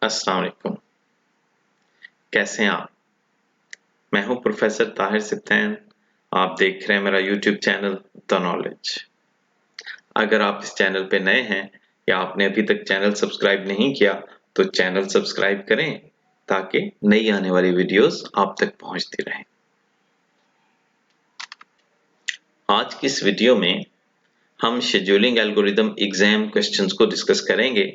अस्सलाम वालेकुम। कैसे हैं आप? मैं हूं प्रोफेसर ताहिर सिप्तैन। आप देख रहे हैं मेरा यूट्यूब चैनल द नॉलेज। अगर आप इस चैनल पे नए हैं या आपने अभी तक चैनल सब्सक्राइब नहीं किया तो चैनल सब्सक्राइब करें ताकि नई आने वाली वीडियोस आप तक पहुंचती रहें। आज की इस वीडियो में हम शेड्यूलिंग एल्गोरिदम एग्जाम क्वेश्चंस को डिस्कस करेंगे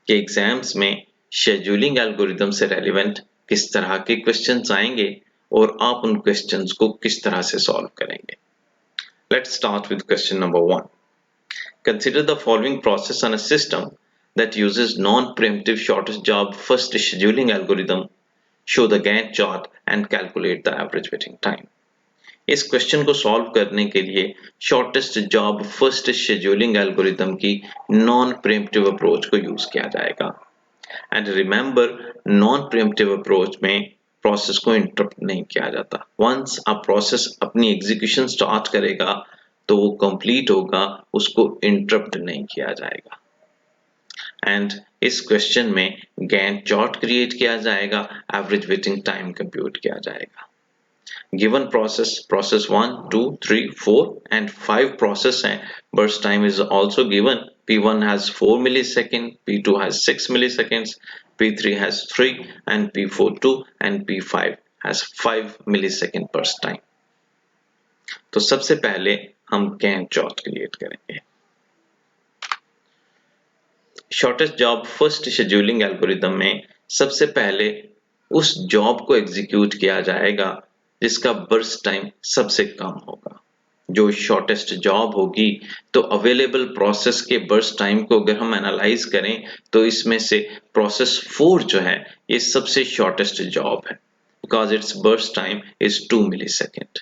कि एग्जाम्स में शेड्यूलिंग एल्गोरिदम से रेलेवेंट किस तरह के क्वेश्चंस आएंगे और आप उन क्वेश्चंस को किस तरह से सॉल्व करेंगे। Let's start with question number 1. Consider the following process on a system that uses non-preemptive shortest job first scheduling algorithm. Show the Gantt chart and calculate the average waiting time. इस question को solve करने के लिए shortest job first scheduling algorithm की non pre-emptive approach को use किया जाएगा। And remember, non pre-emptive approach में प्रोसेस को इंटरप्ट नहीं किया जाता। वंस अ प्रोसेस अपनी एग्जीक्यूशन स्टार्ट करेगा तो वो कंप्लीट होगा, उसको इंटरप्ट नहीं किया जाएगा। एंड इस क्वेश्चन में गैंट चार्ट क्रिएट किया जाएगा, एवरेज वेटिंग टाइम कंप्यूट किया जाएगा। Given process 1, 2, 3, 4 and 5 process हैं, burst time is also given. P1 has 4 millisecond, P2 has 6 milliseconds, P3 has 3 and P4 2 and P5 has 5 millisecond burst time. तो सबसे पहले हम Gantt chart create करेंगे। Shortest job first scheduling algorithm में सबसे पहले उस जॉब को एग्जीक्यूट किया जाएगा जिसका बर्स्ट टाइम सबसे कम होगा। जो शॉर्टेस्ट जॉब होगी तो अवेलेबल प्रोसेस के बर्स्ट टाइम को अगर हम एनालाइज करें तो इसमें से प्रोसेस 4 जो है ये सबसे शॉर्टेस्ट जॉब है, because it's burst time is 2 millisecond.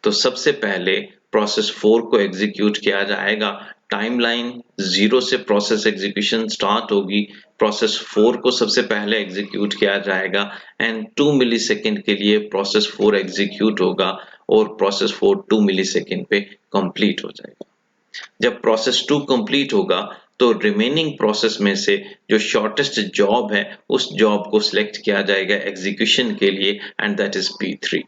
तो सबसे पहले प्रोसेस 4 को एग्जीक्यूट किया जाएगा। टाइमलाइन 0 से प्रोसेस एग्जीक्यूशन स्टार्ट होगी। प्रोसेस 4 को सबसे पहले एग्जीक्यूट किया जाएगा एंड 2 मिलीसेकंड के लिए प्रोसेस 4 एग्जीक्यूट होगा और प्रोसेस 4 2 मिलीसेकंड पे कंप्लीट हो जाएगा। जब प्रोसेस 2 कंप्लीट होगा तो रिमेनिंग प्रोसेस में से जो शॉर्टेस्ट जॉब है उस जॉब को सिलेक्ट किया जाएगा एग्जीक्यूशन के लिए एंड दैट इज P3।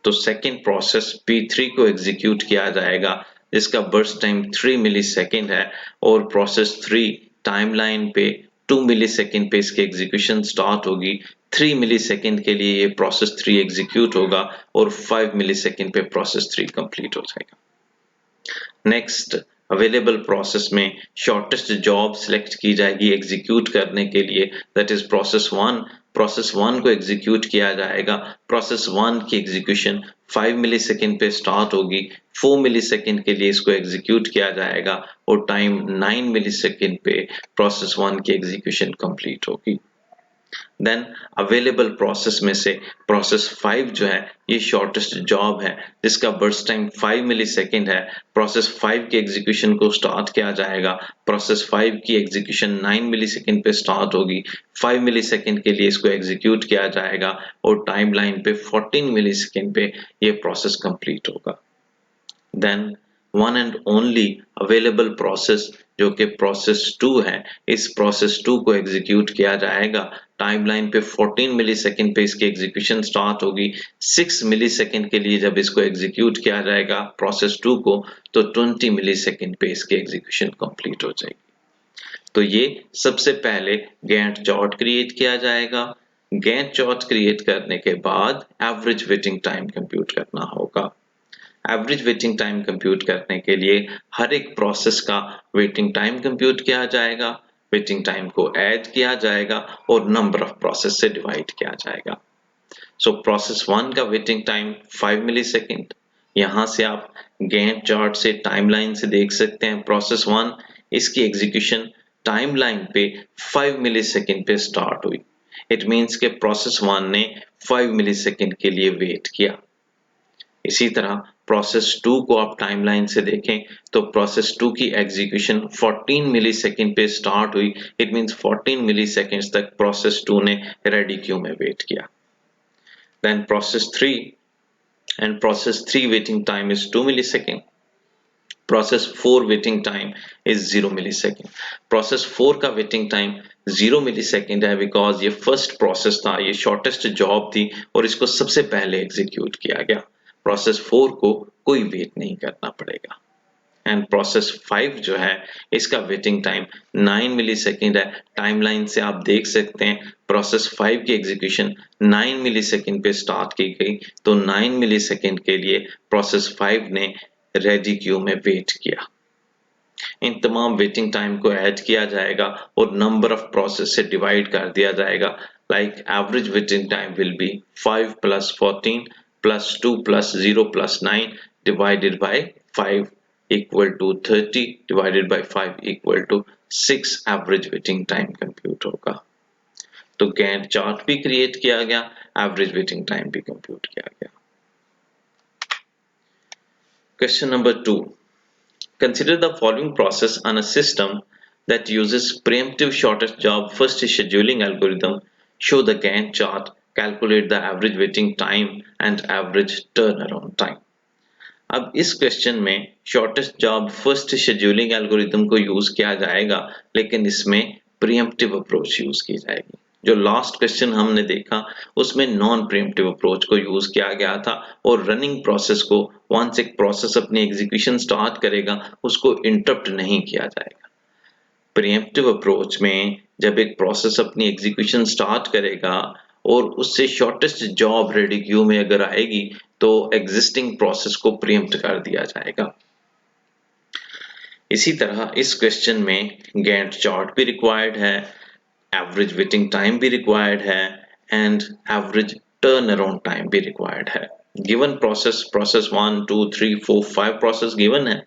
तो सेकेंड प्रोसेस P3 को एग्जीक्यूट किया जाएगा जिसका बर्स्ट टाइम 3 मिलीसेकंड है और प्रोसेस 3 टाइमलाइन पे 2 मिलीसेकंड पे इसकी एग्जीक्यूशन स्टार्ट होगी। 3 मिलीसेकंड के लिए ये प्रोसेस 3 एग्जीक्यूट होगा और 5 मिलीसेकंड पे प्रोसेस 3 कंप्लीट हो जाएगा। नेक्स्ट अवेलेबल प्रोसेस में शॉर्टेस्ट जॉब सिलेक्ट की जाएगी एग्जीक्यूट करने के लिए, दैट इज प्रोसेस 1। प्रोसेस 1 को एग्जीक्यूट किया जाएगा। प्रोसेस 1 की एग्जीक्यूशन 5 मिलीसेकंड पे स्टार्ट होगी। 4 मिलीसेकंड के लिए इसको एग्जीक्यूट किया जाएगा और टाइम 9 मिलीसेकंड पे प्रोसेस 1 की एग्जीक्यूशन कंप्लीट होगी। देन अवेलेबल प्रोसेस में से प्रोसेस 5 जो है ये शॉर्टेस्ट जॉब है जिसका बर्स्ट टाइम 5 मिलीसेकंड है। प्रोसेस 5 की एग्जीक्यूशन को स्टार्ट किया जाएगा। प्रोसेस 5 की एग्जीक्यूशन 9 मिलीसेकंड पे स्टार्ट होगी। 5 मिलीसेकंड के लिए इसको एग्जीक्यूट किया जाएगा और टाइमलाइन पे 14 मिलीसेकंड पे ये प्रोसेस कंप्लीट होगा। Then one and only available process जो कि प्रोसेस 2 है, इस प्रोसेस 2 को एग्जीक्यूट किया जाएगा। टाइमलाइन पे 14 मिलीसेकंड पे इसकी एग्जीक्यूशन स्टार्ट होगी। 6 मिलीसेकंड के लिए जब इसको एग्जीक्यूट किया जाएगा प्रोसेस 2 को तो 20 मिलीसेकंड पे इसकी एग्जीक्यूशन कंप्लीट हो जाएगी। तो ये सबसे पहले गैंट चार्ट क्रिएट किया जाएगा। गैंट चार्ट क्रिएट करने के बाद एवरेज वेटिंग टाइम कंप्यूट करना होगा। एवरेज वेटिंग टाइम कंप्यूट करने के लिए हर एक प्रोसेस का वेटिंग टाइम कंप्यूट किया जाएगा। वेटिंग टाइम को ऐड किया जाएगा और नंबर ऑफ प्रोसेस से डिवाइड किया जाएगा। सो प्रोसेस 1 का वेटिंग टाइम 5 मिलीसेकंड। यहाँ से आप गैंट चार्ट से टाइमलाइन से देख सकते हैं प्रोसेस 1 इसकी एग्जीक्यूशन टाइमलाइन पे 5 मिलीसेकंड पे स्टार्ट हुई। इट मींस के प्रोसेस 1 ने 5 मिलीसेकंड के लिए वेट किया। इसी तरह प्रोसेस 2 को आप टाइमलाइन से देखें तो प्रोसेस 2 की एग्जीक्यूशन 14 मिलीसेकंड पे स्टार्ट हुई। इट मींस 14 मिलीसेकंड्स तक प्रोसेस 2 ने रेडी क्यू में वेट किया। Then process 3 and process 3 waiting time is 2 millisecond. Process 4 waiting time is 0 millisecond. Process 4 का waiting time 0 मिलीसेकंड है बिकॉज ये फर्स्ट प्रोसेस था, ये शॉर्टेस्ट जॉब थी और इसको सबसे पहले एग्जीक्यूट किया गया। प्रोसेस 4 को कोई वेट नहीं करना पड़ेगा। एंड प्रोसेस 5 जो है इसका वेटिंग टाइम 9 मिलीसेकंड है। टाइमलाइन से आप देख सकते हैं प्रोसेस 5 की एग्जीक्यूशन 9 मिलीसेकंड पे स्टार्ट की गई, तो 9 मिलीसेकंड के लिए प्रोसेस 5 ने रेडी क्यू में वेट किया। इन तमाम वेटिंग टाइम को ऐड किया जाएगा और नंबर ऑफ प्रोसेस से डिवाइड कर दिया जाएगा। Like average waiting time will be 5 + 14 + 2 + 0 + 9 divided by 5 equal to 30 divided by 5 equal to 6 average waiting time compute होगा। तो गैंट चार्ट भी क्रिएट किया गया, एवरेज वेटिंग टाइम भी कंप्यूट किया गया। Question number 2, consider the following process on a system that uses preemptive shortest job first scheduling algorithm. Show the Gantt chart, calculate the average waiting time and average turnaround time. अब इस question में shortest job first scheduling algorithm को use किया जाएगा, लेकिन इसमें pre-emptive approach use की जाएगी। जो लास्ट क्वेश्चन हमने देखा उसमें नॉन प्रीएम्प्टिव अप्रोच को यूज किया गया था और रनिंग प्रोसेस को वंस एक प्रोसेस अपनी एग्जीक्यूशन स्टार्ट करेगा उसको इंटरप्ट नहीं किया जाएगा। प्रीएम्प्टिव अप्रोच में जब एक प्रोसेस अपनी एग्जीक्यूशन स्टार्ट करेगा और उससे शॉर्टेस्ट जॉब रेडी क्यू में अगर आएगी तो एग्जिस्टिंग प्रोसेस को प्रीएम्प्ट कर दिया जाएगा। इसी तरह इस क्वेश्चन में गैंट चार्ट भी रिक्वायर्ड है, एवरेज वेटिंग टाइम भी रिक्वायर्ड है and average turn around time भी रिक्वायर्ड है। गिवन प्रोसेस 1 2 3 4 5 प्रोसेस गिवन है,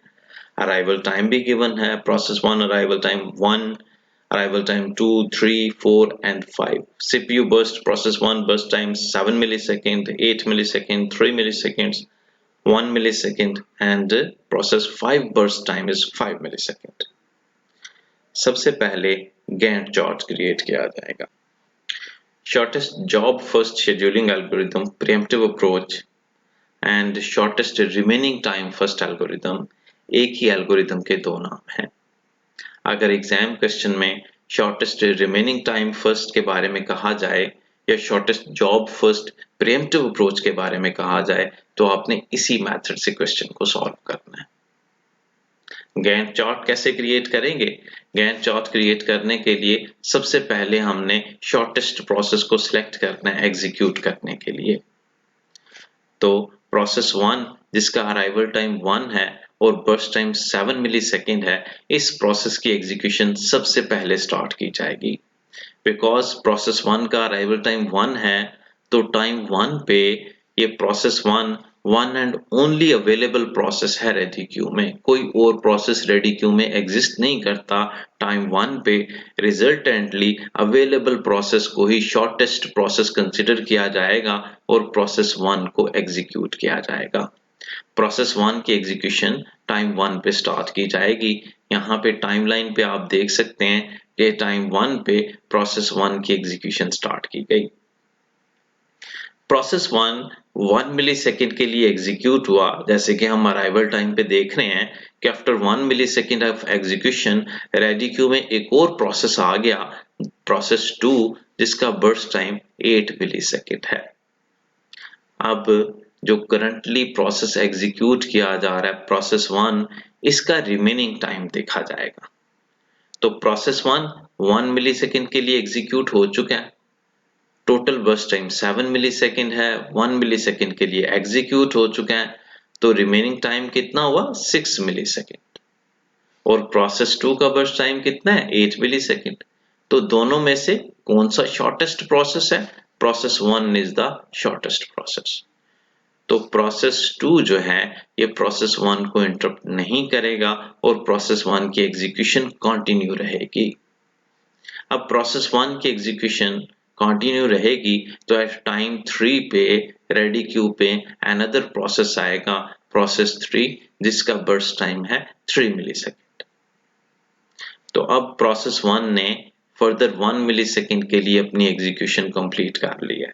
अराइवल टाइम भी गिवन है, process 1 arrival time 1, arrival time 2 3 4 and 5, CPU burst process 1 burst time 7 millisecond 8 millisecond 3 milliseconds 1 millisecond and process 5 burst time is 5 millisecond। सबसे पहले Gantt chart create किया जाएगा। Shortest job first scheduling algorithm, pre-emptive approach and shortest remaining time first algorithm एक ही algorithm के दो नाम हैं। अगर एग्जाम क्वेश्चन में शॉर्टेस्ट रिमेनिंग टाइम फर्स्ट के बारे में कहा जाए या shortest job first preemptive approach के बारे में कहा जाए तो आपने इसी मेथड से क्वेश्चन को सॉल्व करना है। गैंट चार्ट कैसे क्रिएट करेंगे? गैंट चार्ट क्रिएट करने के लिए सबसे पहले हमने शॉर्टेस्ट प्रोसेस को सिलेक्ट करना है एग्जीक्यूट करने के लिए। तो प्रोसेस 1 जिसका अराइवल टाइम 1 है और बर्स्ट टाइम 7 मिलीसेकंड है, इस प्रोसेस की एग्जीक्यूशन सबसे पहले स्टार्ट की जाएगी। बिकॉज प्रोसेस 1 का अराइवल टाइम 1 है तो टाइम 1 पे ये process 1 one and only available process है रेडी क्यू में, कोई और प्रोसेस रेडी क्यू में एग्जिस्ट नहीं करता। टाइम 1 पे रिजल्टेंटली अवेलेबल प्रोसेस को ही शॉर्टेस्ट प्रोसेस कंसिडर किया जाएगा और प्रोसेस 1 को एग्जीक्यूट किया जाएगा। प्रोसेस 1 की एग्जीक्यूशन टाइम 1 पे स्टार्ट की जाएगी। यहाँ पे टाइमलाइन पे आप देख सकते हैं कि टाइम 1 पे प्रोसेस 1 की एग्जीक्यूशन स्टार्ट की गई। प्रोसेस 1 मिलीसेकंड के लिए एग्जीक्यूट हुआ, जैसे कि हम अराइवल टाइम पे देख रहे हैं कि after 1 millisecond of execution ready queue में एक और प्रोसेस आ गया, प्रोसेस 2 जिसका बर्स्ट टाइम 8 मिलीसेकंड है। अब जो करंटली प्रोसेस एग्जीक्यूट किया जा रहा है प्रोसेस 1, इसका रिमेनिंग टाइम देखा जाएगा। तो प्रोसेस 1 मिलीसेकंड के लिए एग्जीक्यूट हो चुका है, टोटल बर्स्ट टाइम 7 मिलीसेकंड है, 1 मिलीसेकंड के लिए एग्जीक्यूट हो चुका है, तो रिमेनिंग टाइम कितना हुआ 6 मिलीसेकंड। और प्रोसेस 2 का बर्स्ट टाइम कितना है 8 मिलीसेकंड। तो दोनों में से कौन सा शॉर्टेस्ट प्रोसेस है? Process 1 is the shortest process. तो प्रोसेस 2 जो है ये प्रोसेस 1 को इंटरप्ट नहीं करेगा और प्रोसेस 1 की एग्जीक्यूशन कंटिन्यू रहेगी। अब प्रोसेस 1 की एग्जीक्यूशन कंटिन्यू रहेगी तो एट टाइम 3 पे रेडी क्यू पे अनदर प्रोसेस आएगा, प्रोसेस 3 जिसका बर्स्ट टाइम है 3 मिलीसेकंड। तो अब प्रोसेस 1 ने फर्दर 1 मिलीसेकंड के लिए अपनी एग्जीक्यूशन कंप्लीट कर ली है।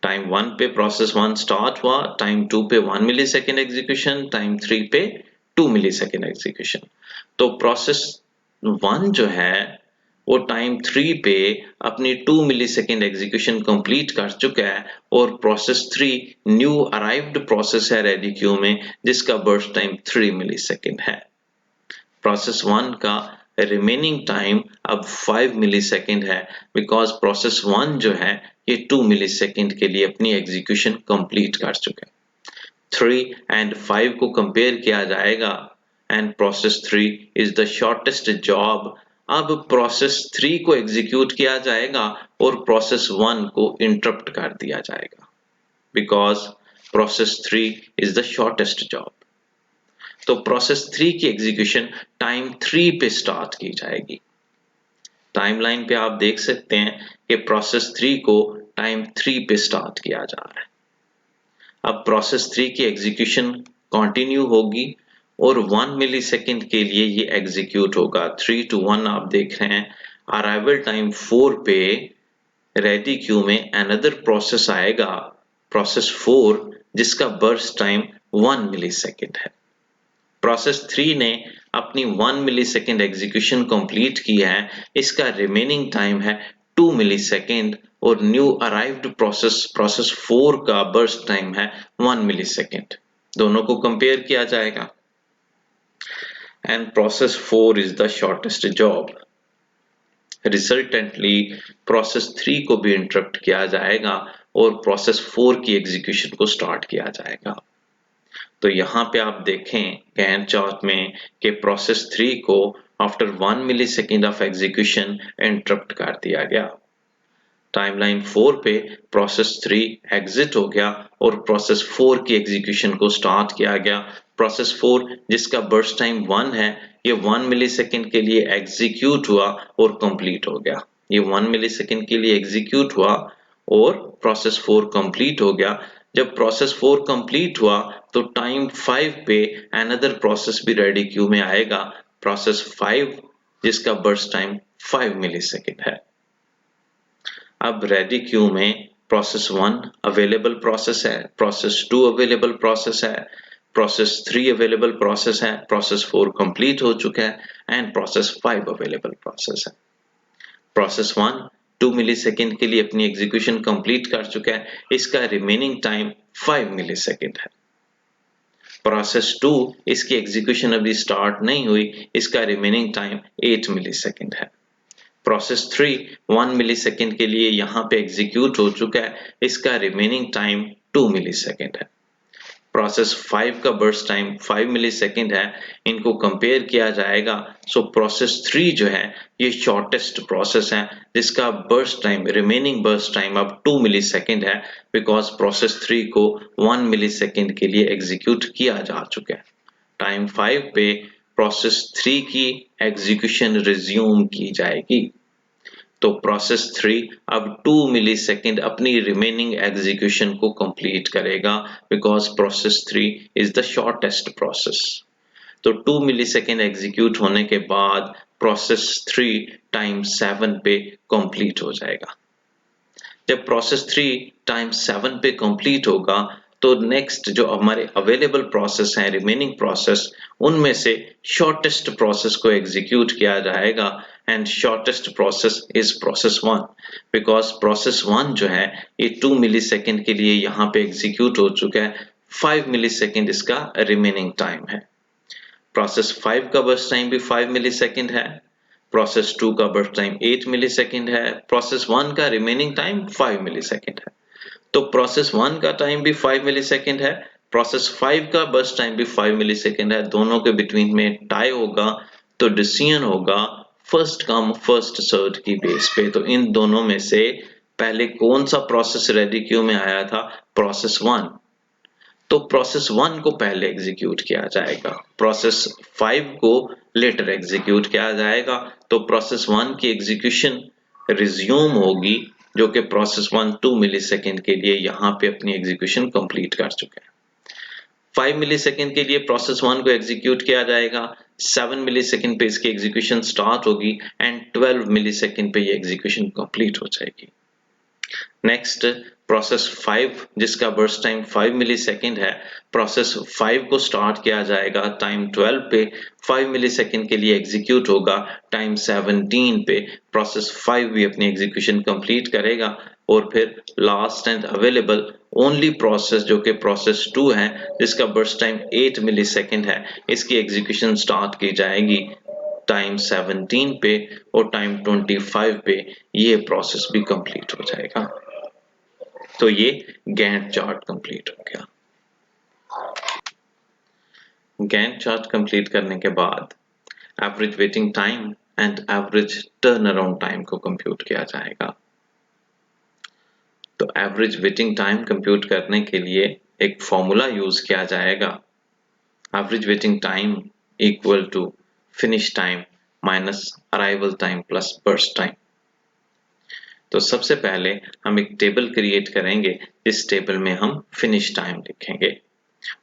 टाइम 1 पे प्रोसेस 1 स्टार्ट हुआ, टाइम 2 पे 1 मिलीसेकंड एग्जीक्यूशन, टाइम 3 पे 2 मिलीसेकंड एग्जीक्यूशन। तो प्रोसेस 1 जो है वो टाइम 3 पे अपनी 2 मिलीसेकंड एग्जीक्यूशन कंप्लीट कर चुका है और प्रोसेस 3 न्यू अराइव्ड प्रोसेस है रेडी क्यू में जिसका बर्स्ट टाइम 3 मिलीसेकंड है। प्रोसेस 1 का रिमेनिंग टाइम अब 5 मिलीसेकंड है बिकॉज प्रोसेस 1 जो है ये 2 मिलीसेकंड के लिए अपनी एग्जीक्यूशन कंप्लीट कर चुका है। 3 एंड 5 को कंपेयर किया जाएगा and process 3 is the shortest job. अब प्रोसेस 3 को एग्जीक्यूट किया जाएगा और प्रोसेस 1 को इंटरप्ट कर दिया जाएगा because process 3 is the shortest job. तो प्रोसेस 3 की एग्जीक्यूशन टाइम 3 पे स्टार्ट की जाएगी। टाइमलाइन पे आप देख सकते हैं कि प्रोसेस 3 को टाइम 3 पे स्टार्ट किया जा रहा है। अब प्रोसेस 3 की एग्जीक्यूशन कंटिन्यू होगी और 1 मिलीसेकंड के लिए ये एग्जीक्यूट होगा। 3 to 1 आप देख रहे हैं। अराइवल टाइम 4 पे रेडी क्यू में अनदर प्रोसेस आएगा, प्रोसेस 4, जिसका बर्स्ट टाइम 1 मिलीसेकंड है। प्रोसेस 3 ने अपनी 1 मिलीसेकंड एग्जीक्यूशन कंप्लीट की है। इसका रिमेनिंग टाइम है 2 मिलीसेकंड और न्यू अराइव्ड प्रोसेस 4 का बर्स्ट टाइम है 1 मिलीसेकंड। दोनों को कंपेयर किया जाएगा and process 4 is the shortest job. Resultantly process 3 को भी इंटरप्ट किया जाएगा और प्रोसेस 4 की एग्जीक्यूशन को स्टार्ट किया जाएगा। तो यहाँ पे आप देखें गैंट चार्ट में कि प्रोसेस 3 को after 1 millisecond of execution interrupt कर दिया गया। टाइमलाइन 4 पे प्रोसेस 3 एग्जिट हो गया और प्रोसेस 4 की एग्जीक्यूशन को स्टार्ट किया गया। प्रोसेस 4 जिसका बर्स्ट टाइम 1 है, ये 1 मिलीसेकंड के लिए एग्जीक्यूट हुआ और कंप्लीट हो गया। ये 1 मिलीसेकंड के लिए एग्जीक्यूट हुआ और प्रोसेस 4 कंप्लीट हो गया। जब प्रोसेस 4 कंप्लीट हुआ तो टाइम 5 पे अनदर प्रोसेस भी रेडी क्यू में आएगा, प्रोसेस 5, जिसका बर्स्ट टाइम 5 मिलीसेकंड है। अब रेडी क्यू में प्रोसेस 1 अवेलेबल प्रोसेस है, प्रोसेस 2 अवेलेबल प्रोसेस है, प्रोसेस 3 अवेलेबल प्रोसेस है, प्रोसेस 4 कंप्लीट हो चुका है एंड प्रोसेस 5 अवेलेबल प्रोसेस है। प्रोसेस 1 2 मिलीसेकंड के लिए अपनी एग्जीक्यूशन कंप्लीट कर चुका है। इसका रिमेनिंग टाइम 5 मिलीसेकंड है। प्रोसेस 2 इसकी एग्जीक्यूशन अभी स्टार्ट नहीं हुई, इसका रिमेनिंग टाइम 8 मिलीसेकंड है। प्रोसेस 3 1 मिलीसेकंड के लिए यहाँ पे एग्जीक्यूट हो चुका है, इसका रिमेनिंग टाइम 2 मिलीसेकंड है। प्रोसेस 5 का बर्स्ट टाइम 5 मिलीसेकंड है, इनको कंपेयर किया जाएगा। सो प्रोसेस 3 जो है ये शॉर्टेस्ट प्रोसेस है जिसका burst time remaining burst time अब 2 मिलीसेकंड है बिकॉज प्रोसेस 3 को 1 मिलीसेकंड के लिए एग्जीक्यूट किया जा चुका है। टाइम 5 पे प्रोसेस 3 की एग्जीक्यूशन रिज्यूम की जाएगी। तो प्रोसेस 3 अब 2 मिलीसेकंड अपनी रिमेनिंग एग्जीक्यूशन को कंप्लीट करेगा because process 3 is the shortest process. तो 2 मिलीसेकंड एग्जीक्यूट होने के बाद प्रोसेस 3 टाइम 7 पे कंप्लीट हो जाएगा। जब प्रोसेस 3 टाइम 7 पे कंप्लीट होगा तो नेक्स्ट जो हमारे अवेलेबल प्रोसेस हैं रिमेनिंग प्रोसेस, उनमें से शॉर्टेस्ट प्रोसेस को एग्जीक्यूट किया जाएगा and shortest process is process 1 because process 1 जो है ये 2 मिलीसेकंड के लिए यहाँ पे एग्जीक्यूट हो चुका है। 5 मिलीसेकंड इसका रिमेनिंग टाइम है। प्रोसेस 5 का बर्स्ट टाइम भी 5 मिलीसेकंड है। प्रोसेस 2 का बर्स्ट टाइम 8 मिलीसेकंड है। प्रोसेस 1 का रिमेनिंग टाइम 5 मिलीसेकंड है। तो प्रोसेस 1 का टाइम भी 5 मिलीसेकंड है, प्रोसेस 5 का बर्स्ट टाइम भी 5 मिलीसेकंड है। दोनों के बिटवीन में टाई होगा तो डिसीजन होगा फर्स्ट कम फर्स्ट सर्व्ड की बेस पे। तो इन दोनों में से पहले कौन सा प्रोसेस रेडी क्यू में आया था? प्रोसेस 1। तो प्रोसेस 1 को पहले एग्जीक्यूट किया जाएगा, प्रोसेस 5 को लेटर एग्जीक्यूट किया जाएगा। तो प्रोसेस 1 की एग्जीक्यूशन रिज्यूम होगी जो कि प्रोसेस 1 2 मिलीसेकंड के लिए यहाँ पे अपनी एग्जीक्यूशन कंप्लीट कर चुका है। 5 मिलीसेकंड के लिए प्रोसेस 1 को एग्जीक्यूट किया जाएगा, 7 मिलीसेकंड पे इसकी एग्जीक्यूशन स्टार्ट होगी एंड 12 मिलीसेकंड पे ये एग्जीक्यूशन कंप्लीट हो जाएगी। नेक्स्ट प्रोसेस 5 जिसका बर्स्ट टाइम 5 मिलीसेकंड है, प्रोसेस 5 को स्टार्ट किया जाएगा टाइम 12 पे, 5 मिलीसेकंड के लिए एग्जीक्यूट होगा टाइम 17 पे, प्रोसेस 5 भी अपनी एग्जीक्यूशन कंप्लीट करेगा और फिर last and available only process जो कि प्रोसेस 2 है जिसका बर्स्ट टाइम 8 मिलीसेकंड है, इसकी एग्जीक्यूशन स्टार्ट की जाएगी टाइम 17 पे और टाइम 25 पे ये प्रोसेस भी कंप्लीट हो जाएगा। तो ये गैंट चार्ट कंप्लीट हो गया। गैंट चार्ट कंप्लीट करने के बाद average waiting time and average turn around time को कंप्यूट किया जाएगा। तो एवरेज वेटिंग टाइम कंप्यूट करने के लिए एक फॉर्मूला यूज किया जाएगा, average waiting time equal to finish time minus arrival time plus burst time. तो सबसे पहले हम एक टेबल क्रिएट करेंगे, इस टेबल में हम फिनिश टाइम लिखेंगे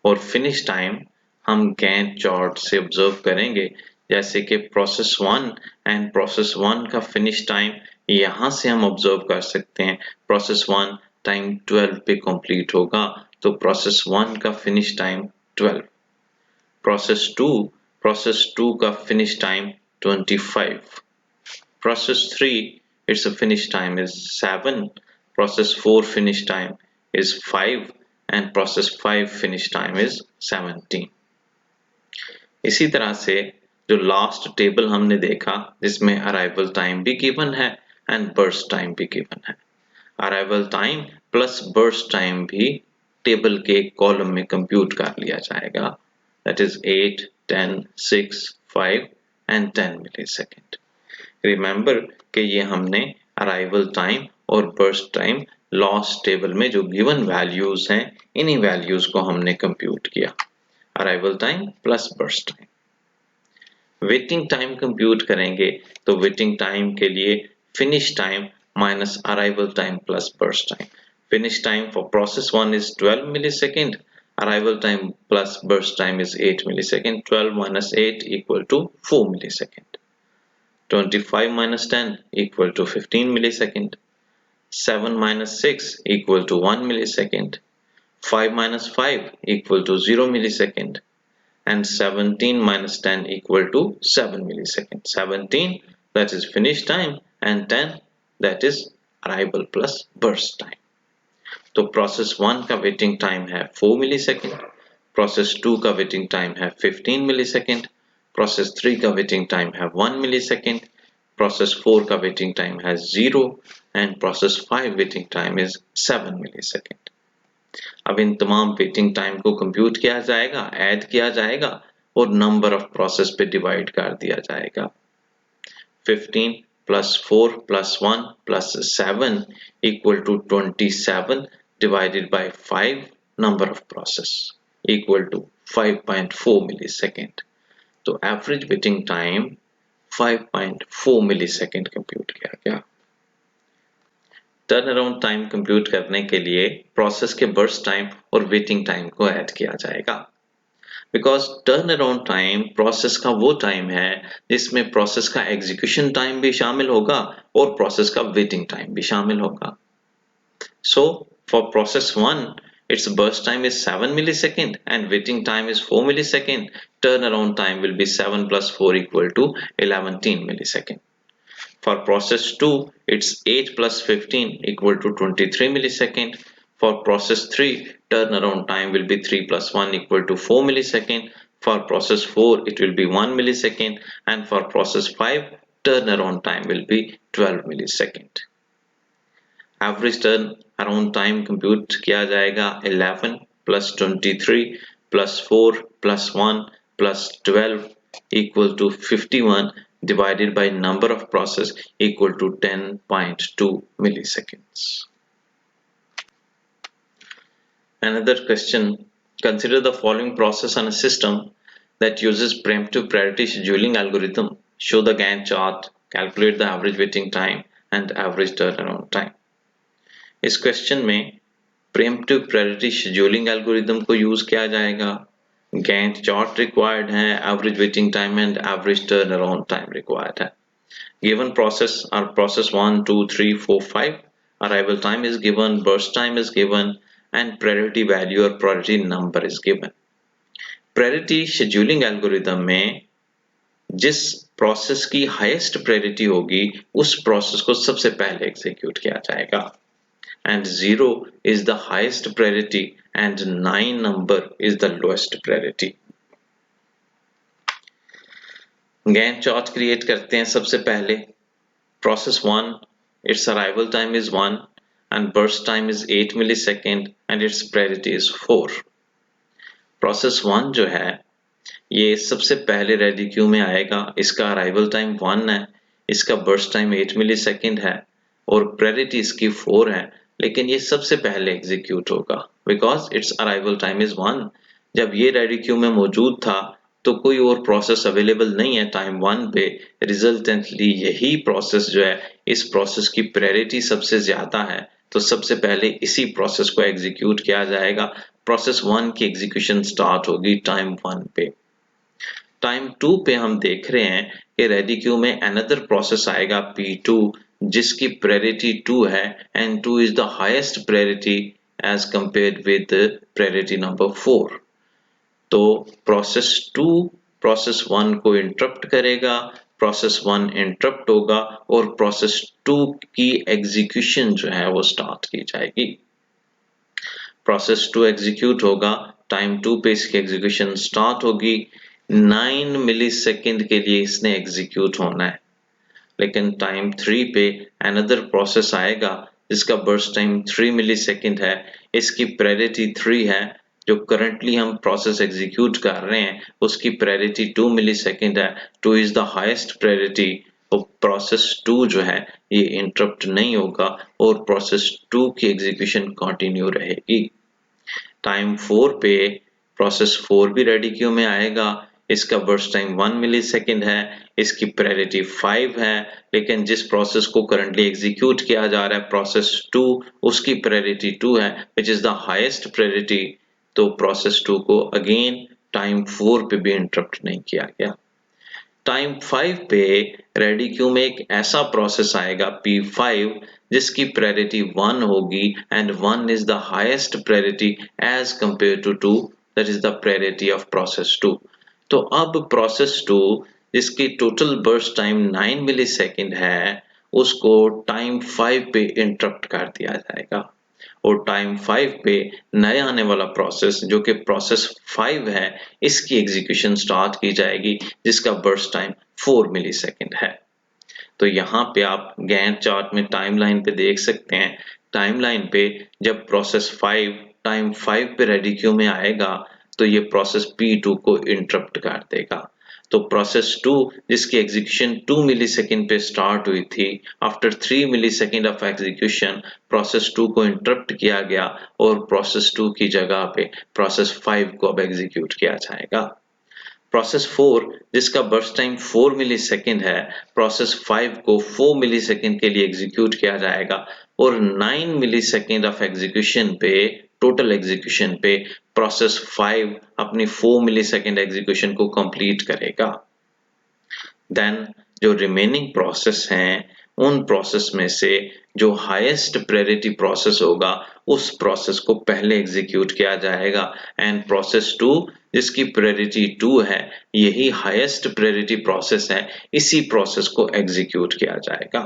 और फिनिश टाइम हम गैंट चार्ट से ऑब्जर्व करेंगे, जैसे कि प्रोसेस 1 एंड प्रोसेस 1 का फिनिश टाइम यहाँ से हम ऑब्जर्व कर सकते हैं। प्रोसेस 1 टाइम 12 पे कंप्लीट होगा, तो प्रोसेस 1 का फिनिश टाइम 12। प्रोसेस 2 का finish time 25। Process 3, its finish time is 7. Process 4 finish time is 5 and process 5 finish time is 17. इसी तरह से जो लास्ट टेबल हमने देखा जिसमें अराइवल टाइम भी गिवन है एंड बर्स्ट टाइम भी गिवन है, arrival time plus burst time भी टेबल के एक कॉलम में कंप्यूट कर लिया जाएगा, that is 8, 10, 6, 5 and 10 millisecond. Remember कि ये हमने अराइवल टाइम और बर्स्ट टाइम लास्ट टेबल में जो गिवन वैल्यूज हैं इन्हीं वैल्यूज को हमने कंप्यूट किया, arrival time plus burst time. Waiting time compute करेंगे तो वेटिंग टाइम के लिए finish time minus arrival time plus burst time. Finish time for process 1 is 12 millisecond, arrival time plus burst time is 8 millisecond, 12 minus 8 equal to 4 millisecond. 25 minus 10 equal to 15 millisecond, 7 minus 6 equal to 1 millisecond, 5 minus 5 equal to 0 millisecond, and 17 minus 10 equal to 7 millisecond. 17 that is finish time and 10 that is arrival plus burst time. तो process 1 का waiting time है 4 millisecond, process 2 का waiting time है 15 millisecond, process 3 का waiting time है 1 millisecond, process 4 का waiting time है 0 and process 5 waiting time is 7 millisecond. अब इन तमाम वेटिंग टाइम को कंप्यूट किया जाएगा, ऐड किया जाएगा और नंबर ऑफ प्रोसेस पे डिवाइड कर दिया जाएगा। 15 plus 4 plus 1 plus 7 equal to 27 divided by 5 number of process equal to 5.4 millisecond. तो average waiting time 5.4 millisecond compute किया गया। टर्न अराउंड टाइम कंप्यूट करने के लिए प्रोसेस के बर्स्ट टाइम और वेटिंग टाइम को ऐड किया जाएगा, because turn around time process का वो टाइम है जिसमें प्रोसेस का एग्जीक्यूशन टाइम भी शामिल होगा और प्रोसेस का वेटिंग टाइम भी शामिल होगा। So for process 1, its burst time is 7 millisecond and waiting time is 4 millisecond. Turnaround time will be 7 plus 4 equal to 11 millisecond. For process 2, it's 8 plus 15 equal to 23 millisecond. For process 3, turnaround time will be 3 plus 1 equal to 4 millisecond. For process 4, it will be 1 millisecond. And for process 5, turnaround time will be 12 millisecond. Average turn around time compute किया जाएगा 11 plus 23 plus 4 plus 1 plus 12 equal to 51 divided by number of process equal to 10.2 milliseconds. Another question, consider the following process on a system that uses preemptive priority scheduling algorithm. Show the Gantt chart, calculate the average waiting time and average turnaround time. इस question में preemptive priority scheduling algorithm को use किया जाएगा, Gantt chart required है, average waiting time and average turn around time required है। Given process are process 1, 2, 3, 4, 5 Arrival time is given, burst time is given, and priority value और priority number is given. Priority scheduling algorithm में जिस process की highest priority होगी उस process को सबसे पहले एग्जीक्यूट किया जाएगा and 0 is the highest priority and 9 number is the lowest priority. Gantt chart create करते हैं सबसे पहले. Process 1, its arrival time is 1 and burst time is 8 millisecond and its priority is 4. Process 1 जो है ये सबसे पहले रेडी क्यू में आएगा. इसका अराइवल टाइम 1 है, इसका बर्स्ट टाइम 8 मिलीसेकंड है और प्रायोरिटी इसकी 4 है, लेकिन ये सबसे पहले एग्जीक्यूट होगा because it's arrival time is 1. जब ये रेडी क्यू में मौजूद था तो कोई और प्रोसेस अवेलेबल नहीं है टाइम 1 पे. रिजल्टेंटली यही प्रोसेस जो है, इस प्रोसेस की प्रायोरिटी सबसे ज्यादा है, तो सबसे पहले इसी प्रोसेस को एग्जीक्यूट किया जाएगा. प्रोसेस 1 की एग्जीक्यूशन स्टार्ट होगी टाइम 1 पे. टाइम 2 पे हम देख रहे हैं कि रेडी क्यू में अनदर प्रोसेस आएगा P2 जिसकी प्रायोरिटी 2 है and 2 is the highest priority as compared with priority number 4. तो प्रोसेस 2 प्रोसेस 1 को इंटरप्ट करेगा, प्रोसेस 1 इंटरप्ट होगा और प्रोसेस 2 की एग्जीक्यूशन जो है वो स्टार्ट की जाएगी. प्रोसेस 2 एग्जीक्यूट होगा, टाइम 2 पे इसकी एग्जीक्यूशन स्टार्ट होगी. 9 मिलीसेकंड के लिए इसने एग्जीक्यूट होना है, लेकिन टाइम 3 पे अनदर प्रोसेस आएगा जिसका बर्स्ट टाइम 3 मिलीसेकंड है. इसकी प्रायोरिटी 3 है. जो करंटली हम प्रोसेस एग्जीक्यूट कर रहे हैं उसकी प्रायोरिटी 2 मिलीसेकंड है. 2 इज द हाईएस्ट प्रायोरिटी. तो प्रोसेस 2 जो है ये इंटरप्ट नहीं होगा और प्रोसेस 2 की एग्जीक्यूशन कंटिन्यू रहेगी. टाइम 4 पे प्रोसेस 4 भी रेडी क्यू में आएगा. इसका बर्स्ट टाइम 1 मिलीसेकंड है, इसकी प्रायोरिटी 5 है, लेकिन जिस प्रोसेस को करंटली एग्जीक्यूट किया जा रहा है प्रोसेस 2 उसकी प्रायोरिटी 2 है विच इज द हाईएस्ट प्रायोरिटी. तो प्रोसेस 2 को अगेन टाइम 4 पे भी इंटरप्ट नहीं किया गया. टाइम 5 पे रेडी क्यू में एक ऐसा प्रोसेस आएगा P5 जिसकी प्रायोरिटी 1 होगी and 1 is the highest priority as compare to 2 that is the priority of process 2. तो अब प्रोसेस 2 जिसकी टोटल बर्स्ट टाइम 9 मिलीसेकंड है उसको टाइम 5 पे इंटरप्ट कर दिया जाएगा और टाइम 5 पे नया आने वाला प्रोसेस जो कि प्रोसेस 5 है इसकी एग्जीक्यूशन स्टार्ट की जाएगी जिसका बर्स्ट टाइम 4 मिलीसेकंड है. तो यहाँ पे आप गैंट चार्ट में टाइमलाइन पे देख सकते हैं. टाइमलाइन पे जब प्रोसेस 5 टाइम 5 पे रेडी क्यू में आएगा तो ये प्रोसेस P2 को इंटरप्ट कर देगा. तो प्रोसेस 2 जिसकी एग्जीक्यूशन 2 मिलीसेकंड पे स्टार्ट हुई थी, after 3 millisecond of execution process 2 को इंटरप्ट किया गया और प्रोसेस 2 की जगह पे प्रोसेस 5 को अब एग्जीक्यूट किया जाएगा. प्रोसेस 4 जिसका बर्स्ट टाइम 4 मिलीसेकंड है, प्रोसेस 5 को 4 मिलीसेकंड के लिए एग्जीक्यूट किया जाएगा और 9 मिलीसेकंड ऑफ एग्जीक्यूशन पे टोटल एग्जीक्यूशन पे प्रोसेस 5 अपनी 4 मिलीसेकंड एग्जीक्यूशन को कंप्लीट करेगा. देन जो रिमेनिंग प्रोसेस हैं उन प्रोसेस में से जो हाईएस्ट प्रायोरिटी प्रोसेस होगा उस प्रोसेस को पहले एग्जीक्यूट किया जाएगा एंड प्रोसेस 2 जिसकी प्रायोरिटी 2 है यही हाईएस्ट प्रायोरिटी प्रोसेस है, इसी प्रोसेस को एग्जीक्यूट किया जाएगा.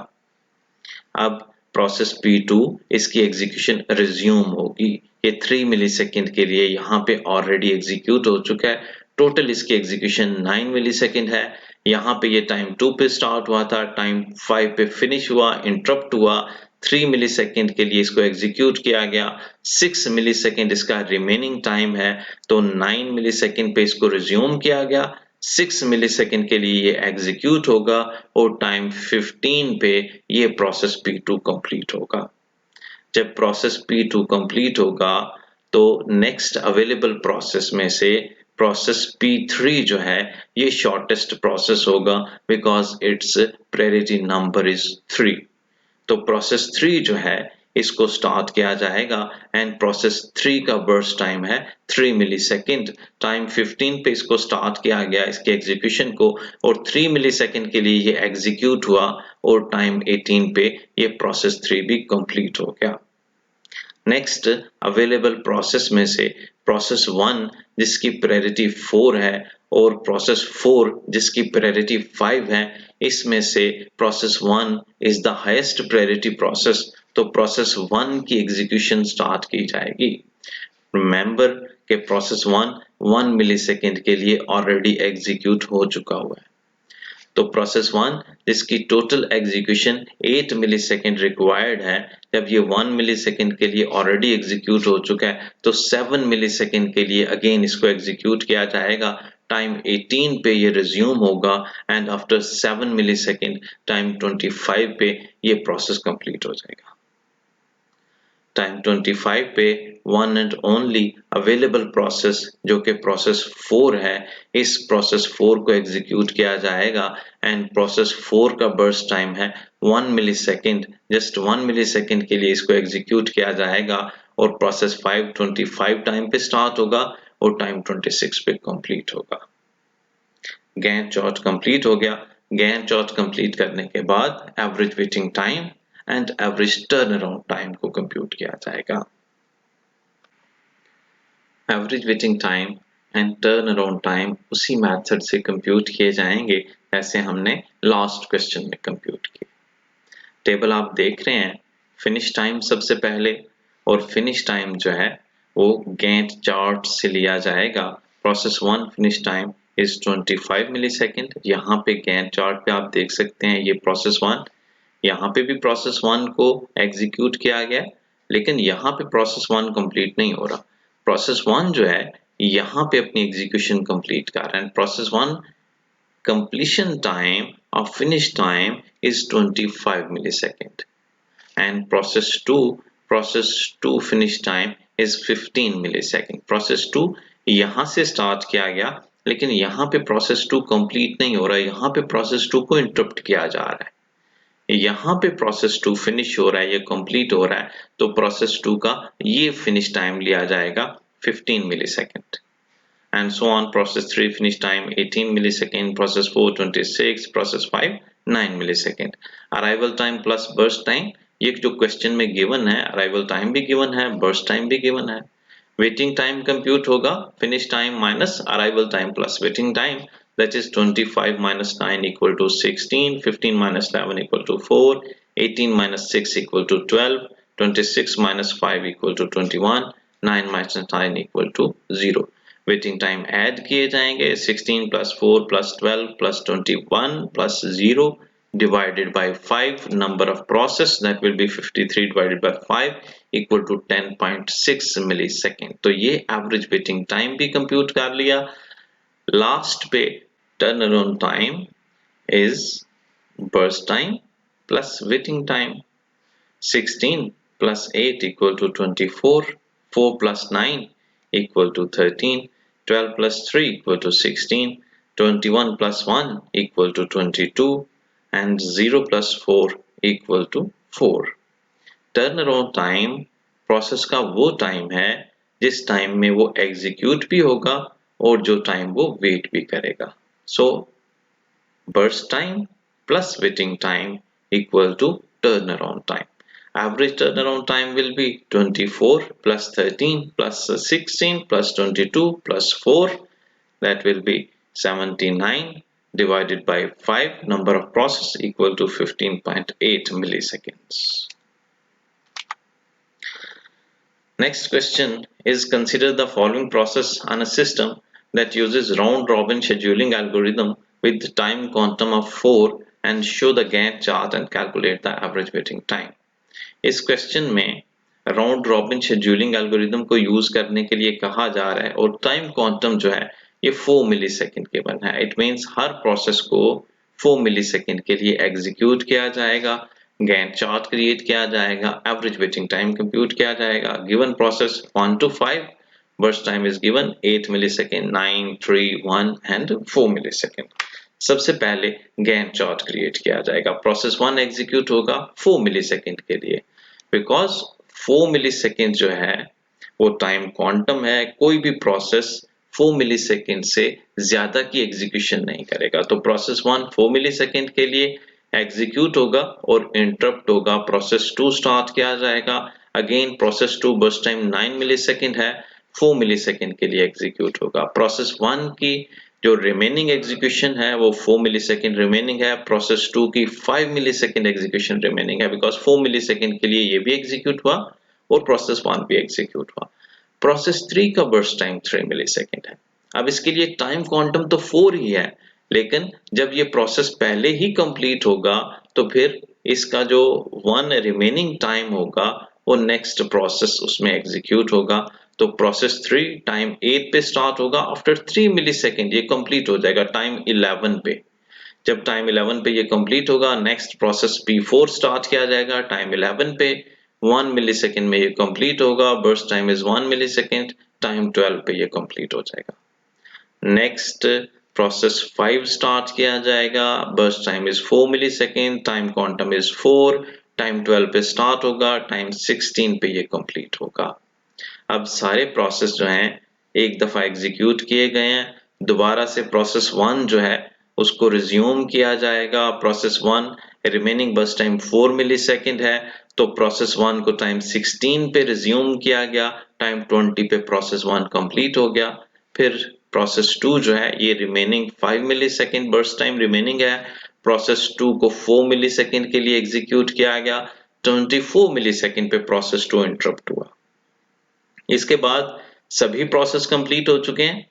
अब प्रोसेस P2 इसकी एग्जीक्यूशन रिज्यूम होगी. ये 3 मिलीसेकंड के लिए यहाँ पे ऑलरेडी एग्जीक्यूट हो चुका है. टोटल इसकी एग्जीक्यूशन 9 मिलीसेकंड है. यहाँ पे ये टाइम 2 पे स्टार्ट हुआ था, टाइम 5 पे फिनिश हुआ, इंटरप्ट हुआ. 3 मिलीसेकंड के लिए इसको एग्जीक्यूट किया गया. 6 मिलीसेकंड इसका रिमेनिंग टाइम है, तो 9 मिलीसेकंड पे इसको रिज्यूम किया गया. 6 मिलीसेकंड के लिए ये एग्जीक्यूट होगा और टाइम 15 पे ये प्रोसेस P2 कंप्लीट होगा. जब प्रोसेस P2 कंप्लीट होगा तो नेक्स्ट अवेलेबल प्रोसेस में से प्रोसेस P3 जो है ये शॉर्टेस्ट प्रोसेस होगा because it's priority number is 3. तो प्रोसेस 3 जो है इसको स्टार्ट किया जाएगा एंड प्रोसेस 3 का बर्स्ट टाइम है 3 मिलीसेकंड। टाइम 15 पे इसको स्टार्ट किया गया इसके एग्जीक्यूशन को और 3 मिलीसेकंड के लिए ये एग्जीक्यूट हुआ और टाइम 18 पे ये प्रोसेस 3 भी कंप्लीट हो गया। नेक्स्ट अवेलेबल प्रोसेस में से प्रोसेस 1 जिसकी प्रायोरिटी 4 है और प्रोसेस 4 जिसकी प्रायोरिटी 5 है, इसमें से process 1 is the highest priority process, तो प्रोसेस 1 की एग्जीक्यूशन स्टार्ट की जाएगी। रिमेंबर कि प्रोसेस 1 मिलीसेकंड के लिए ऑलरेडी एग्जीक्यूट हो चुका हुआ है, तो प्रोसेस 1 जिसकी टोटल एग्जीक्यूशन 8 मिलीसेकंड रिक्वायर्ड है, जब ये 1 मिलीसेकंड के लिए ऑलरेडी एग्जीक्यूट हो चुका है तो 7 मिलीसेकंड के लिए अगेन इसको एग्जीक्यूट किया जाएगा। टाइम 18 पे ये रिज्यूम होगा एंड आफ्टर 7 मिलीसेकंड टाइम 25 पे ये प्रोसेस कंप्लीट हो जाएगा। टाइम 25 पे one and only available process जो कि प्रोसेस 4 है, इस प्रोसेस 4 को एग्जीक्यूट किया जाएगा एंड प्रोसेस 4 का बर्स्ट टाइम है 1 मिलीसेकंड, जस्ट 1 मिलीसेकंड के लिए इसको एग्जीक्यूट किया जाएगा और प्रोसेस 5 25 टाइम पे स्टार्ट होगा और टाइम 26 पे कंप्लीट होगा। गैंट चार्ट कंप्लीट हो गया। गैंट चार्ट कंप्लीट करने के बाद average waiting time and average turn around time को कंप्यूट किया जाएगा। Average waiting time and turn around time उसी मेथड से कंप्यूट किए जाएंगे जैसे हमने लास्ट क्वेश्चन में कंप्यूट किए। टेबल आप देख रहे हैं, फिनिश टाइम सबसे पहले और फिनिश टाइम जो है वो गैंट चार्ट से लिया जाएगा। Process 1 finish time is 25 millisecond. यहाँ पे गैंट चार्ट पे आप देख सकते हैं ये प्रोसेस 1, यहाँ पे भी प्रोसेस 1 को एग्जीक्यूट किया गया, लेकिन यहाँ पे प्रोसेस 1 कंप्लीट नहीं हो रहा। प्रोसेस 1 जो है यहाँ पे अपनी एग्जीक्यूशन कंप्लीट कर रहा है। Process 1 completion time or finish time is 25 millisecond and process 2 finish time is 15 millisecond। Process 2 यहाँ से स्टार्ट किया गया लेकिन यहाँ पे प्रोसेस 2 कंप्लीट नहीं हो रहा है, यहाँ पे प्रोसेस 2 को इंटरप्ट किया जा रहा है। यहाँ पे प्रोसेस 2 फिनिश हो रहा है, ये कंप्लीट हो रहा है, तो प्रोसेस 2 का ये फिनिश टाइम लिया जाएगा 15 millisecond and so on। process 3 finish time 18 millisecond, process 4 26, process 5 9 millisecond। arrival time plus burst time ये जो क्वेश्चन में गिवन है, arrival time भी गिवन है, burst time भी गिवन है। waiting time कंप्यूट होगा finish time minus arrival time plus waiting time, that is 25 minus 9 equal to 16, 15 minus 11 equal to 4, 18 minus 6 equal to 12, 26 minus 5 equal to 21, 9 minus 9 equal to 0। Waiting time add किए जाएंगे 16 plus 4 plus 12 plus 21 plus 0 divided by 5, number of process that will be 53 divided by 5 equal to 10.6 millisecond। तो ये average waiting time भी compute कर लिया। Last पे turn around time is burst time plus waiting time. 16 plus 8 equal to 24, 4 plus 9 equal to 13, 12 plus 3 equal to 16, 21 plus 1 equal to 22 and 0 plus 4 equal to 4। Turn around time process का वो time है जिस time में वो execute भी होगा और जो टाइम वो वेट भी करेगा। So burst time plus waiting time equal to turn around time. Average turnaround time will be 24 plus 13 plus 16 plus 22 plus 4, that will be 79 divided by 5, number of process equal to 15.8 milliseconds। Next question is, consider the following process on a system that uses round robin scheduling algorithm with time quantum of 4 and show the Gantt chart and calculate the average waiting time। इस question में round robin scheduling algorithm को use करने के लिए कहा जा रहा है और टाइम क्वांटम जो है ये 4 मिलीसेकंड के बन है। इट मींस हर प्रोसेस को 4 मिलीसेकंड के लिए एग्जीक्यूट किया जाएगा, गैंट चार्ट क्रिएट किया जाएगा, एवरेज वेटिंग टाइम कंप्यूट किया जाएगा। Given process 1 to 5, burst time is given 8 millisecond, 9 3 1 and 4 millisecond. सबसे पहले गैंट चार्ट क्रिएट किया जाएगा। प्रोसेस 1 एग्जीक्यूट होगा 4 मिलीसेकंड के लिए, बिकॉज 4 मिलीसेकेंड जो है वो टाइम क्वांटम है, कोई भी प्रोसेस 4 मिलीसेकेंड से ज्यादा की एग्जीक्यूशन नहीं करेगा। तो प्रोसेस 1 4 मिलीसेकेंड के लिए एग्जीक्यूट होगा और इंटरप्ट होगा, प्रोसेस 2 स्टार्ट किया जाएगा। Again process 2 burst time 9 millisecond है, 4 मिलीसेकेंड के लिए एग्जीक्यूट होगा। प्रोसेस 1 की जो रिमेनिंग एग्जीक्यूशन है वो 4 मिलीसेकेंड रिमेनिंग है, प्रोसेस 2 की 5 मिलीसेकेंड एग्जीक्यूशन रिमेनिंग है, बिकॉज 4 मिलीसेकेंड के लिए ये भी एग्जीक्यूट हुआ और प्रोसेस 1 भी एग्जीक्यूट हुआ। प्रोसेस 3 का बर्स्ट टाइम 3 मिलीसेकेंड है। अब इसके लिए टाइम क्वांटम तो 4 ही है, लेकिन जब ये प्रोसेस पहले ही कंप्लीट होगा तो फिर इसका जो 1 रिमेनिंग टाइम होगा वो नेक्स्ट प्रोसेस उसमें एग्जीक्यूट होगा। तो प्रोसेस 3 टाइम 8 पे स्टार्ट होगा, आफ्टर 3 मिलीसेकेंड ये कंप्लीट हो जाएगा टाइम 11 पे। जब टाइम 11 पे ये कंप्लीट होगा, नेक्स्ट प्रोसेस P4 स्टार्ट किया जाएगा टाइम 11 पे, 1 मिलीसेकेंड में ये कंप्लीट होगा, burst time is 1 millisecond, time 12 पे ये कंप्लीट हो जाएगा। नेक्स्ट प्रोसेस 5 स्टार्ट किया जाएगा, burst time is 4 millisecond, time quantum is 4, time 12 पे स्टार्ट होगा, टाइम 16 पे ये कंप्लीट होगा। अब सारे प्रोसेस जो हैं एक दफा एग्जीक्यूट किए गए हैं, दोबारा से प्रोसेस 1 जो है उसको रिज्यूम किया जाएगा। प्रोसेस 1 रिमेनिंग बस टाइम 4 मिलीसेकेंड है, तो प्रोसेस 1 को टाइम 16 पे रिज्यूम किया गया, टाइम 20 पे प्रोसेस 1 कंप्लीट हो गया। फिर प्रोसेस 2 जो है ये remaining 5 millisecond burst time remaining है, प्रोसेस 2 को 4 मिलीसेकेंड के लिए एग्जीक्यूट किया गया, 24 मिलीसेकेंड पे प्रोसेस 2 इंटरप्ट हुआ। इसके बाद सभी प्रोसेस कंप्लीट हो चुके हैं,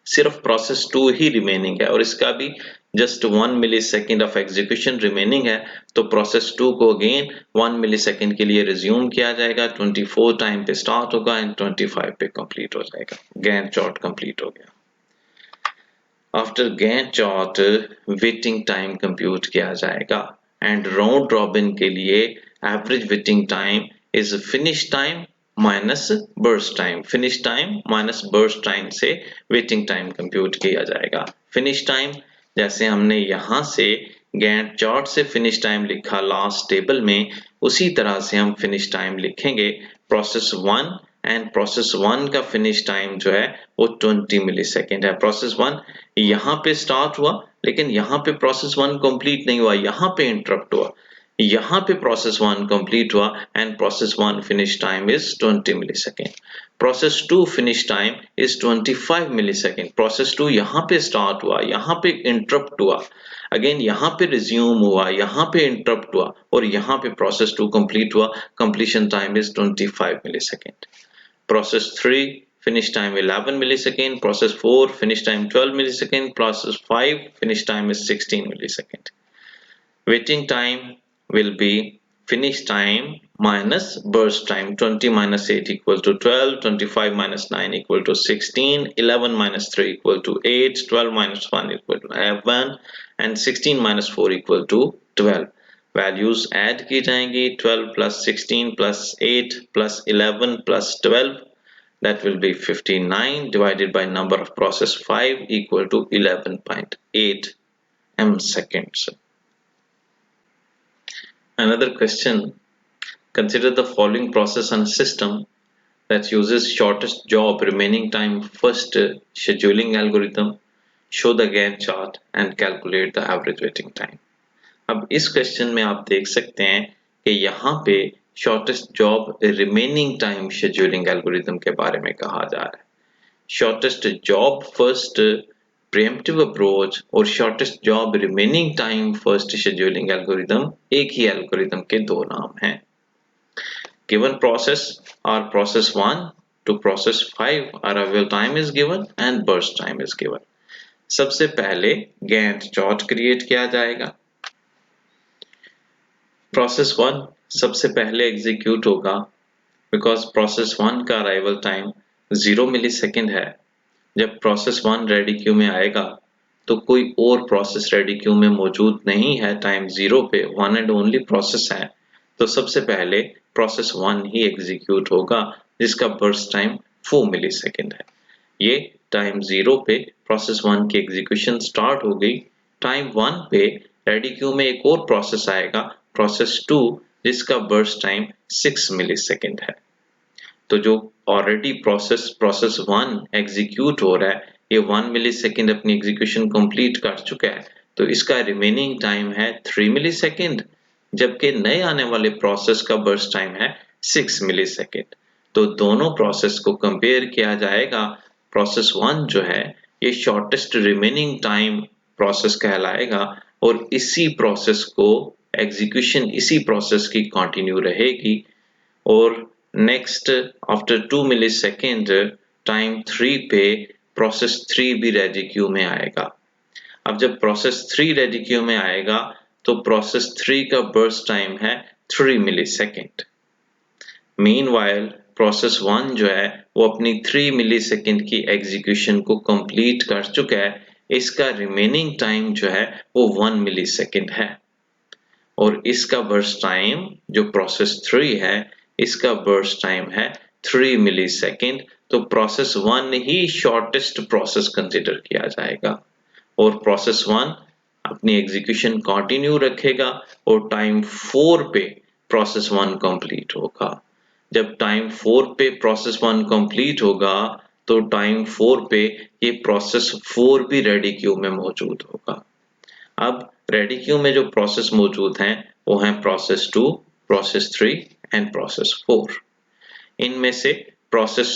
सिर्फ प्रोसेस 2 ही रिमेनिंग है और इसका भी just 1 millisecond of execution remaining है। तो प्रोसेस 2 को अगेन 1 मिलीसेकेंड के लिए रिज्यूम किया जाएगा, 24 टाइम पे स्टार्ट होगा एंड 25 पे कंप्लीट हो जाएगा। गैंट चार्ट कंप्लीट हो गया। After Gantt chart waiting time compute किया जाएगा एंड राउंड रॉबिन के लिए average waiting time is finish time minus burst time, finish time minus burst time से वेटिंग टाइम कंप्यूट किया जाएगा। फिनिश टाइम जैसे हमने यहाँ से गैंट चार्ट से फिनिश टाइम लिखा लास्ट टेबल में, उसी तरह से हम फिनिश टाइम लिखेंगे। प्रोसेस 1 एंड प्रोसेस 1 का फिनिश टाइम जो है वो 20 मिलीसेकेंड है। प्रोसेस 1 यहाँ पे स्टार्ट हुआ, लेकिन यहाँ पे प्रोसेस 1 कंप्लीट नहीं हुआ, यहाँ पे इंटरप्ट हुआ, यहाँ पे प्रोसेस 1 कंप्लीट हुआ and process 1 finish time is 20 millisecond. Process 2 finish time is 25 millisecond. Process 2 यहाँ पे स्टार्ट हुआ, यहाँ पे इंटरप्ट हुआ, अगेन यहाँ पे रिज्यूम हुआ, यहाँ पे इंटरप्ट हुआ और यहाँ पे प्रोसेस 2 कंप्लीट हुआ, completion time is 25 millisecond. Process 3 finish time 11 millisecond, process 4 finish time 12 millisecond, process 5 finish time is 16 millisecond. Waiting time will be finish time minus burst time. 20 minus 8 equal to 12, 25 minus 9 equal to 16, 11 minus 3 equal to 8, 12 minus 1 equal to 11 and 16 minus 4 equal to 12. Values add की जाएंगी, 12 plus 16 plus 8 plus 11 plus 12, that will be 59 divided by number of process 5 equal to 11.8 m seconds. Another question, consider the following process and system that uses shortest job remaining time first scheduling algorithm, show the Gantt chart and calculate the average waiting time. अब इस question में आप देख सकते हैं कि यहाँ पे shortest job remaining time scheduling algorithm के बारे में कहा जा रहा है। Shortest job first preemptive approach और shortest job remaining time first scheduling algorithm एक ही एल्गोरिथम के दो नाम हैं। गिवन प्रोसेस और process 1 to process 5 arrival time is given and burst time is given. सबसे पहले गैंट चार्ट क्रिएट किया जाएगा। प्रोसेस 1 सबसे पहले एग्जीक्यूट होगा, बिकॉज प्रोसेस 1 का अराइवल टाइम 0 मिलीसेकेंड है। जब प्रोसेस 1 रेडी क्यू में आएगा तो कोई और प्रोसेस रेडी क्यू में मौजूद नहीं है, टाइम 0 पे वन एंड ओनली प्रोसेस है, तो सबसे पहले प्रोसेस 1 ही एग्जीक्यूट होगा जिसका बर्स्ट टाइम 4 मिलीसेकेंड है। ये टाइम 0 पे प्रोसेस 1 की एग्जीक्यूशन स्टार्ट हो गई। टाइम 1 पे रेडी क्यू में एक और प्रोसेस आएगा, प्रोसेस 2, जिसका बर्स्ट टाइम 6 मिली सेकेंड है। तो जो ऑलरेडी प्रोसेस 1 एग्जीक्यूट हो रहा है, ये 1 मिली सेकेंड अपनी एग्जीक्यूशन कंप्लीट कर चुका है, तो इसका रिमेनिंग टाइम है 3 मिली सेकेंड, जबकि नए आने वाले प्रोसेस का बर्स्ट टाइम है 6 मिली सेकेंड। तो दोनों प्रोसेस को कंपेयर किया जाएगा। प्रोसेस 1 जो है ये शॉर्टेस्ट रिमेनिंग टाइम प्रोसेस कहलाएगा और इसी प्रोसेस को एग्जीक्यूशन इसी प्रोसेस की कंटिन्यू रहेगी और next after 2 millisecond time 3 पे प्रोसेस 3 भी रेडी क्यू में आएगा। अब जब प्रोसेस 3 रेडी क्यू में आएगा तो प्रोसेस 3 का बर्स्ट टाइम है 3 मिली सेकेंड। मीनवाइल प्रोसेस 1 जो है वो अपनी 3 मिली सेकेंड की एग्जीक्यूशन को कंप्लीट कर चुका है, इसका रिमेनिंग टाइम जो है वो 1 मिली सेकेंड है और इसका बर्स्ट टाइम जो प्रोसेस 3 है इसका बर्स्ट टाइम है 3 मिली सेकेंड। तो प्रोसेस 1 ही शॉर्टेस्ट प्रोसेस कंसिडर किया जाएगा और प्रोसेस 1 अपनी एग्जीक्यूशन कंटिन्यू रखेगा और टाइम 4 पे प्रोसेस 1 कंप्लीट होगा। जब टाइम 4 पे प्रोसेस 1 कंप्लीट होगा तो टाइम 4 पे ये प्रोसेस 4 भी रेडी क्यू में मौजूद होगा। अब रेडी क्यू में जो प्रोसेस मौजूद हैं वो हैं प्रोसेस 2, प्रोसेस 3 एंड प्रोसेस 4। इनमें से प्रोसेस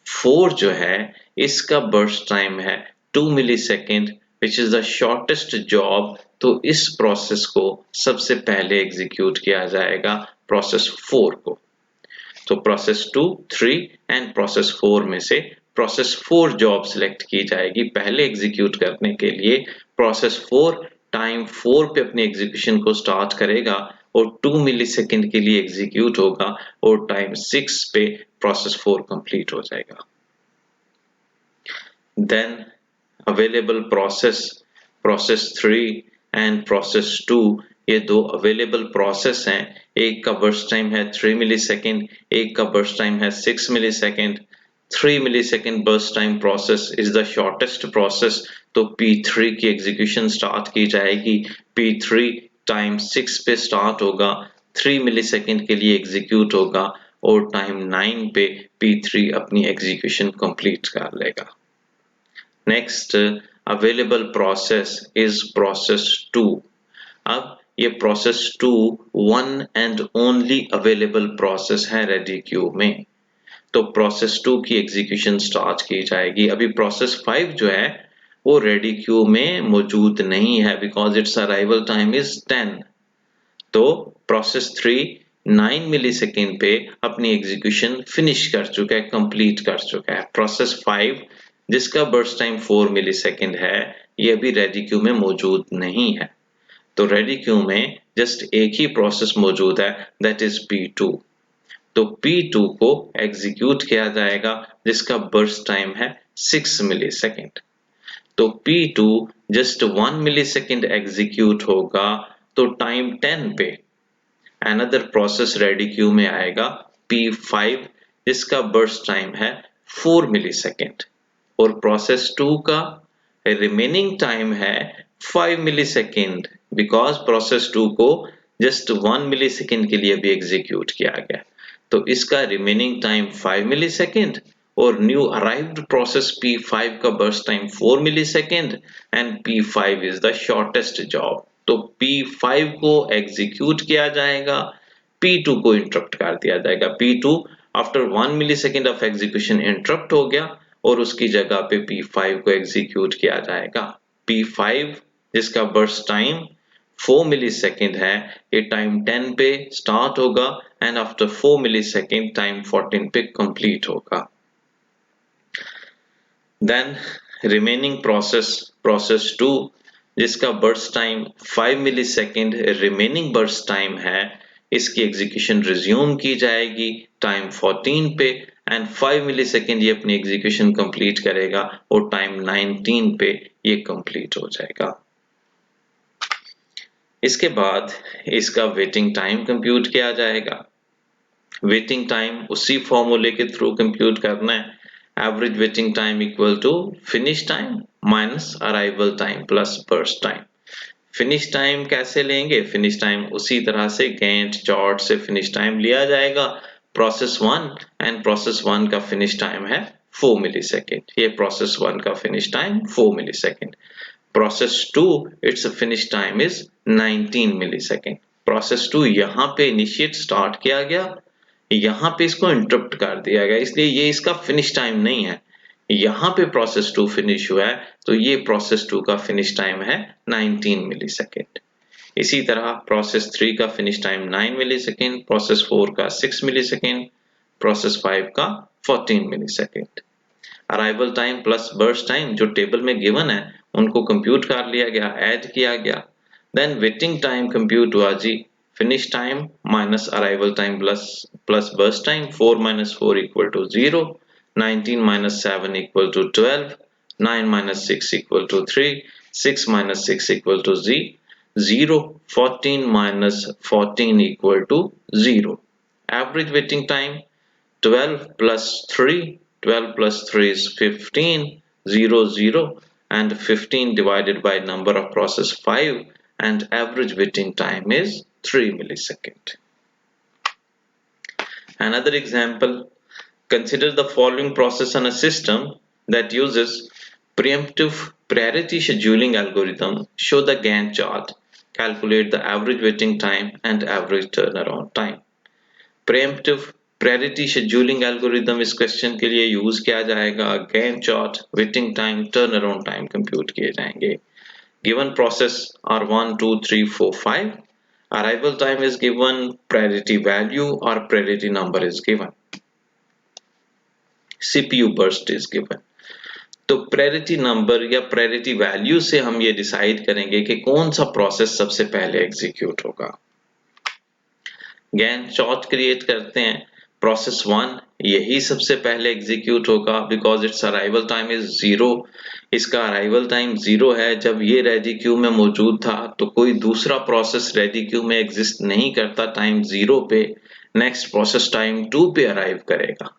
4 जो है इसका बर्स्ट टाइम है 2 millisecond which is the shortest job. तो इस प्रोसेस को सबसे पहले एग्जीक्यूट किया जाएगा प्रोसेस 4 को। तो प्रोसेस 2, 3 एंड प्रोसेस 4 में से प्रोसेस 4 जॉब सिलेक्ट की जाएगी पहले एग्जीक्यूट करने के लिए। प्रोसेस 4 टाइम 4 पे अपनी एग्जीक्यूशन को स्टार्ट करेगा और 2 मिली सेकेंड के लिए एग्जीक्यूट होगा और टाइम 6 पे प्रोसेस 4 कंप्लीट हो जाएगा। Then available process 3 and process 2, ये दो अवेलेबल प्रोसेस हैं। एक का बर्स्ट टाइम है 3 मिली सेकेंड, एक का बर्स्ट टाइम है 6 millisecond. 3 millisecond burst time process is the shortest process, तो P3 की एग्जीक्यूशन स्टार्ट की जाएगी। P3 टाइम 6 पे स्टार्ट होगा, 3 मिली सेकेंड के लिए एग्जीक्यूट होगा और टाइम 9 पे P3 अपनी एग्जीक्यूशन कंप्लीट कर लेगा। Next available process is process 2। अब ये process 2 one and only available process है रेडी क्यू में, तो प्रोसेस 2 की एग्जीक्यूशन स्टार्ट की जाएगी। अभी प्रोसेस 5 जो है वो रेडी क्यू में मौजूद नहीं है because it's arrival time is 10। तो प्रोसेस 3 9 मिली सेकेंड पे अपनी एग्जीक्यूशन फिनिश कर चुका है, कंप्लीट कर चुका है। प्रोसेस 5 जिसका बर्स्ट टाइम 4 मिली सेकेंड है ये अभी रेडी क्यू में मौजूद नहीं है, तो रेडी क्यू में जस्ट एक ही प्रोसेस मौजूद है दैट इज P2। तो P2 को एग्जीक्यूट किया जाएगा जिसका बर्स्ट टाइम है 6 मिली सेकेंड। तो P2 जस्ट 1 मिली सेकेंड एग्जीक्यूट होगा तो टाइम 10 पे अनदर प्रोसेस रेडी क्यू में आएगा P5 जिसका बर्स्ट टाइम है 4 मिली सेकेंड और प्रोसेस 2 का रिमेनिंग टाइम है 5 मिली सेकेंड बिकॉज प्रोसेस 2 को जस्ट 1 मिली सेकेंड के लिए भी एग्जीक्यूट किया गया, तो इसका रिमेनिंग टाइम 5 मिली सेकेंड और न्यू अराइव्ड प्रोसेस P5 का burst time 4 millisecond and P5 is the shortest job. तो P5 को एग्जीक्यूट किया जाएगा, P2 को इंटरप्ट कर दिया जाएगा। P2 after 1 millisecond of execution interrupt हो गया और उसकी जगह पे P5 को एग्जीक्यूट किया जाएगा। P5 जिसका बर्स्ट टाइम 4 मिली सेकेंड है, ये टाइम 10 पे स्टार्ट होगा and after 4 millisecond time 14 पे कंप्लीट होगा। देन रिमेनिंग प्रोसेस 2 जिसका burst time 5 millisecond remaining burst time है, इसकी एग्जीक्यूशन रिज्यूम की जाएगी टाइम 14 पे एंड 5 मिली सेकेंड ये अपनी एग्जीक्यूशन कंप्लीट करेगा और टाइम 19 पे ये कंप्लीट हो जाएगा। इसके बाद इसका वेटिंग टाइम कंप्यूट किया जाएगा। वेटिंग टाइम उसी फॉर्मूले के थ्रू कंप्यूट करना है, average waiting time equal to finish time minus arrival time plus burst time. Finish time कैसे लेंगे? फिनिश टाइम उसी तरह से गैंट चार्ट से फिनिश टाइम लिया जाएगा। प्रोसेस 1 एंड प्रोसेस 1 का फिनिश टाइम है 4 मिलीसेकंड। ये प्रोसेस 1 का finish time 4 millisecond. Process 2 it's finish time is 19 millisecond. Process 2 यहाँ पे इनिशिएट स्टार्ट किया गया, यहाँ पे इसको इंटरप्ट कर दिया गया, इसलिए ये इसका फिनिश टाइम नहीं है। यहाँ पे प्रोसेस 2 फिनिश हुआ है तो ये प्रोसेस 2 का फिनिश टाइम है 19 मिलीसेकंड। इसी तरह प्रोसेस 3 का फिनिश टाइम 9 मिलीसेकंड, प्रोसेस 4 का 6 मिलीसेकंड, प्रोसेस 5 का 14 millisecond. Arrival time plus burst time जो टेबल में गिवन है उनको कंप्यूट कर लिया गया, ऐड किया गया। देन वेटिंग टाइम कंप्यूट हुआ जी, finish time minus arrival time plus burst time, 4 minus 4 equal to 0, 19 minus 7 equal to 12, 9 minus 6 equal to 3, 6 minus 6 equal to 0, 14 minus 14 equal to 0. Average waiting time 12 plus 3, 12 plus 3 is 15, 0, 0, and 15 divided by number of process 5, and average waiting time is 3 millisecond. Another example, consider the following process on a system that uses preemptive priority scheduling algorithm. Show the Gantt chart. Calculate the average waiting time and average turnaround time. Preemptive priority scheduling algorithm इस question के लिए use किया जाएगा। Gantt chart, waiting time, turnaround time compute किए जाएंगे। Given process are 1, 2, 3, 4, 5. Arrival time is given, priority value or priority number is given. CPU burst is given. तो priority number या priority value से हम ये डिसाइड करेंगे कि कौन सा प्रोसेस सबसे पहले एग्जीक्यूट होगा। गैंट चार्ट क्रिएट करते हैं। प्रोसेस 1 यही सबसे पहले एग्जीक्यूट होगा because it's arrival time is 0। इसका अराइवल टाइम 0 है। जब ये रेडी क्यू में मौजूद था तो कोई दूसरा प्रोसेस रेडी क्यू में एग्जिस्ट नहीं करता टाइम 0 पे। नेक्स्ट प्रोसेस टाइम 2 पे अराइव करेगा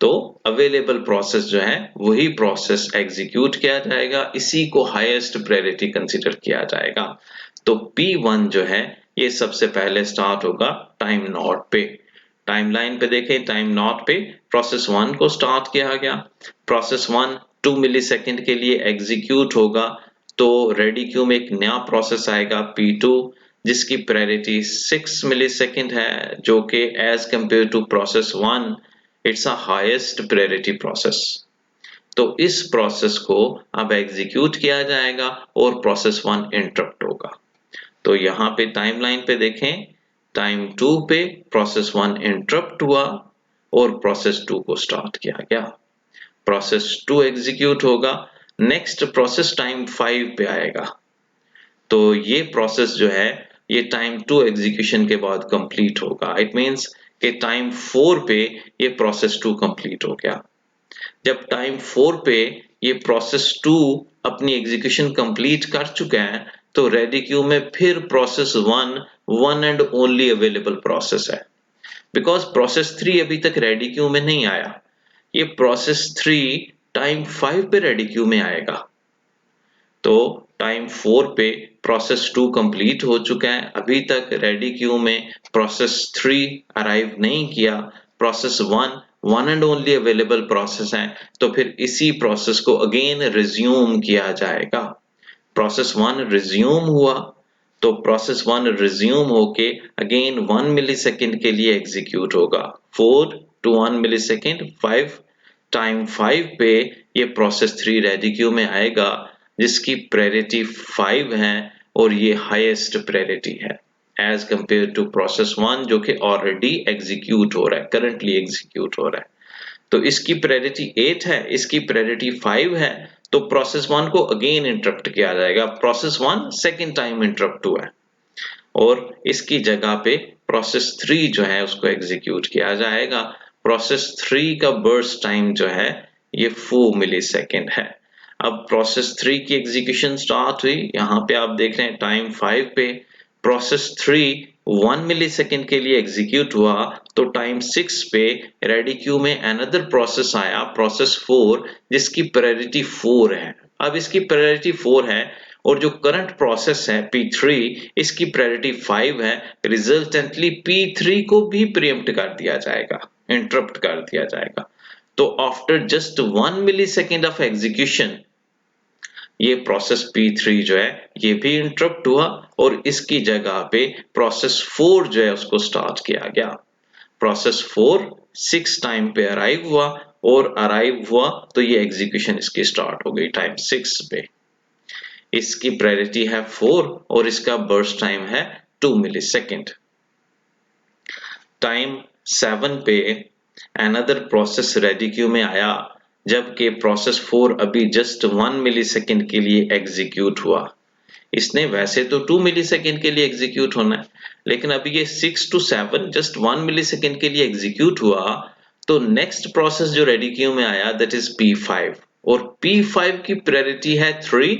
तो अवेलेबल प्रोसेस जो है वही प्रोसेस एग्जीक्यूट किया जाएगा, इसी को हाईएस्ट प्रायोरिटी कंसीडर किया जाएगा। तो P1 जो है ये सबसे पहले स्टार्ट होगा टाइम नॉट पे। टाइमलाइन पे देखें, टाइम नॉट पे प्रोसेस 1 को स्टार्ट किया गया। प्रोसेस 1 2 मिलीसेकंड के लिए एग्जीक्यूट होगा तो रेडी क्यू में एक नया प्रोसेस आएगा P2 जिसकी प्रायोरिटी 6 मिलीसेकंड है, जो कि as compare to process 1 it's a highest priority process. तो इस प्रोसेस को अब एग्जीक्यूट किया जाएगा और प्रोसेस 1 इंटरप्ट होगा। तो यहाँ पे टाइमलाइन पे देखें, टाइम 2 पे प्रोसेस 1 इंटरप्ट हुआ और प्रोसेस 2 को स्टार्ट किया गया। प्रोसेस 2 एग्जीक्यूट होगा, नेक्स्ट प्रोसेस टाइम 5 पे आएगा। तो ये प्रोसेस जो है ये टाइम 2 एग्जीक्यूशन के बाद कंप्लीट होगा। इट मींस कि टाइम 4 पे ये प्रोसेस 2 कंप्लीट हो गया। जब टाइम 4 पे ये प्रोसेस 2 अपनी एग्जीक्यूशन कंप्लीट कर चुका है तो रेडी क्यू में फिर process 1 one and only available process है बिकॉज प्रोसेस 3 अभी तक रेडी क्यू में नहीं आया। ये प्रोसेस 3 टाइम 5 पे रेडी क्यू में आएगा। तो टाइम 4 पे प्रोसेस 2 कंप्लीट हो चुका है, अभी तक रेडी क्यू में प्रोसेस 3 अराइव नहीं किया। Process 1 one and only available process है तो फिर इसी प्रोसेस को अगेन रिज्यूम किया जाएगा। प्रोसेस 1 रिज्यूम हुआ तो प्रोसेस 1 रिज्यूम होके अगेन 1 मिलीसेकंड के लिए एग्जीक्यूट होगा। 4 to 1 मिलीसेकंड 5 टाइम 5 पे ये प्रोसेस 3 रेडी क्यू में आएगा जिसकी प्रायोरिटी 5 है और ये हाईएस्ट प्रायोरिटी है एज कंपेयर टू प्रोसेस 1 जो कि ऑलरेडी एग्जीक्यूट हो रहा है, करंटली एग्जीक्यूट हो रहा है। तो इसकी प्रायोरिटी 8 है, इसकी प्रायोरिटी 5 है तो प्रोसेस 1 को अगेन इंटरप्ट किया जाएगा। प्रोसेस 1 सेकंड टाइम इंटरप्ट हुआ है और इसकी जगह पे प्रोसेस 3 जो है उसको एग्जीक्यूट किया जाएगा। प्रोसेस 3 का बर्स्ट टाइम जो है ये 4 मिलीसेकंड है। अब प्रोसेस 3 की एग्जीक्यूशन स्टार्ट हुई, यहाँ पे आप देख रहे हैं टाइम 5 पे प्रोसेस 3 1 मिलीसेकंड के लिए एग्जीक्यूट हुआ तो टाइम 6 पे रेडी क्यू में अनदर प्रोसेस आया प्रोसेस 4 जिसकी प्रायोरिटी 4 है। अब इसकी प्रायोरिटी 4 है और जो करंट प्रोसेस है P3 इसकी प्रायोरिटी 5 है, रिजल्टेंटली P3 को भी प्रीएम्प्ट कर दिया जाएगा, इंटरप्ट कर दिया जाएगा। तो after just 1 millisecond of execution ये प्रोसेस P3 जो है ये भी इंटरप्ट हुआ और इसकी जगह पे प्रोसेस 4 जो है उसको स्टार्ट किया गया। प्रोसेस 4 6 टाइम पे अराइव हुआ और अराइव हुआ तो ये एग्जीक्यूशन इसकी स्टार्ट हो गई टाइम 6 पे। इसकी प्रायोरिटी है 4 और इसका बर्स्ट टाइम है 2 मिलीसेकंड। टाइम 7 पे अनदर प्रोसेस रेडी क्यू में आया, जबकि प्रोसेस 4 अभी जस्ट 1 मिलीसेकंड के लिए एग्जीक्यूट हुआ। इसने वैसे तो 2 मिलीसेकंड के लिए एग्जीक्यूट होना है, लेकिन अभी ये 6 टू 7 जस्ट 1 मिलीसेकंड के लिए एग्जीक्यूट हुआ, तो नेक्स्ट प्रोसेस जो रेडी क्यू में आया दैट इज P5 और P5 की प्रायोरिटी है 3।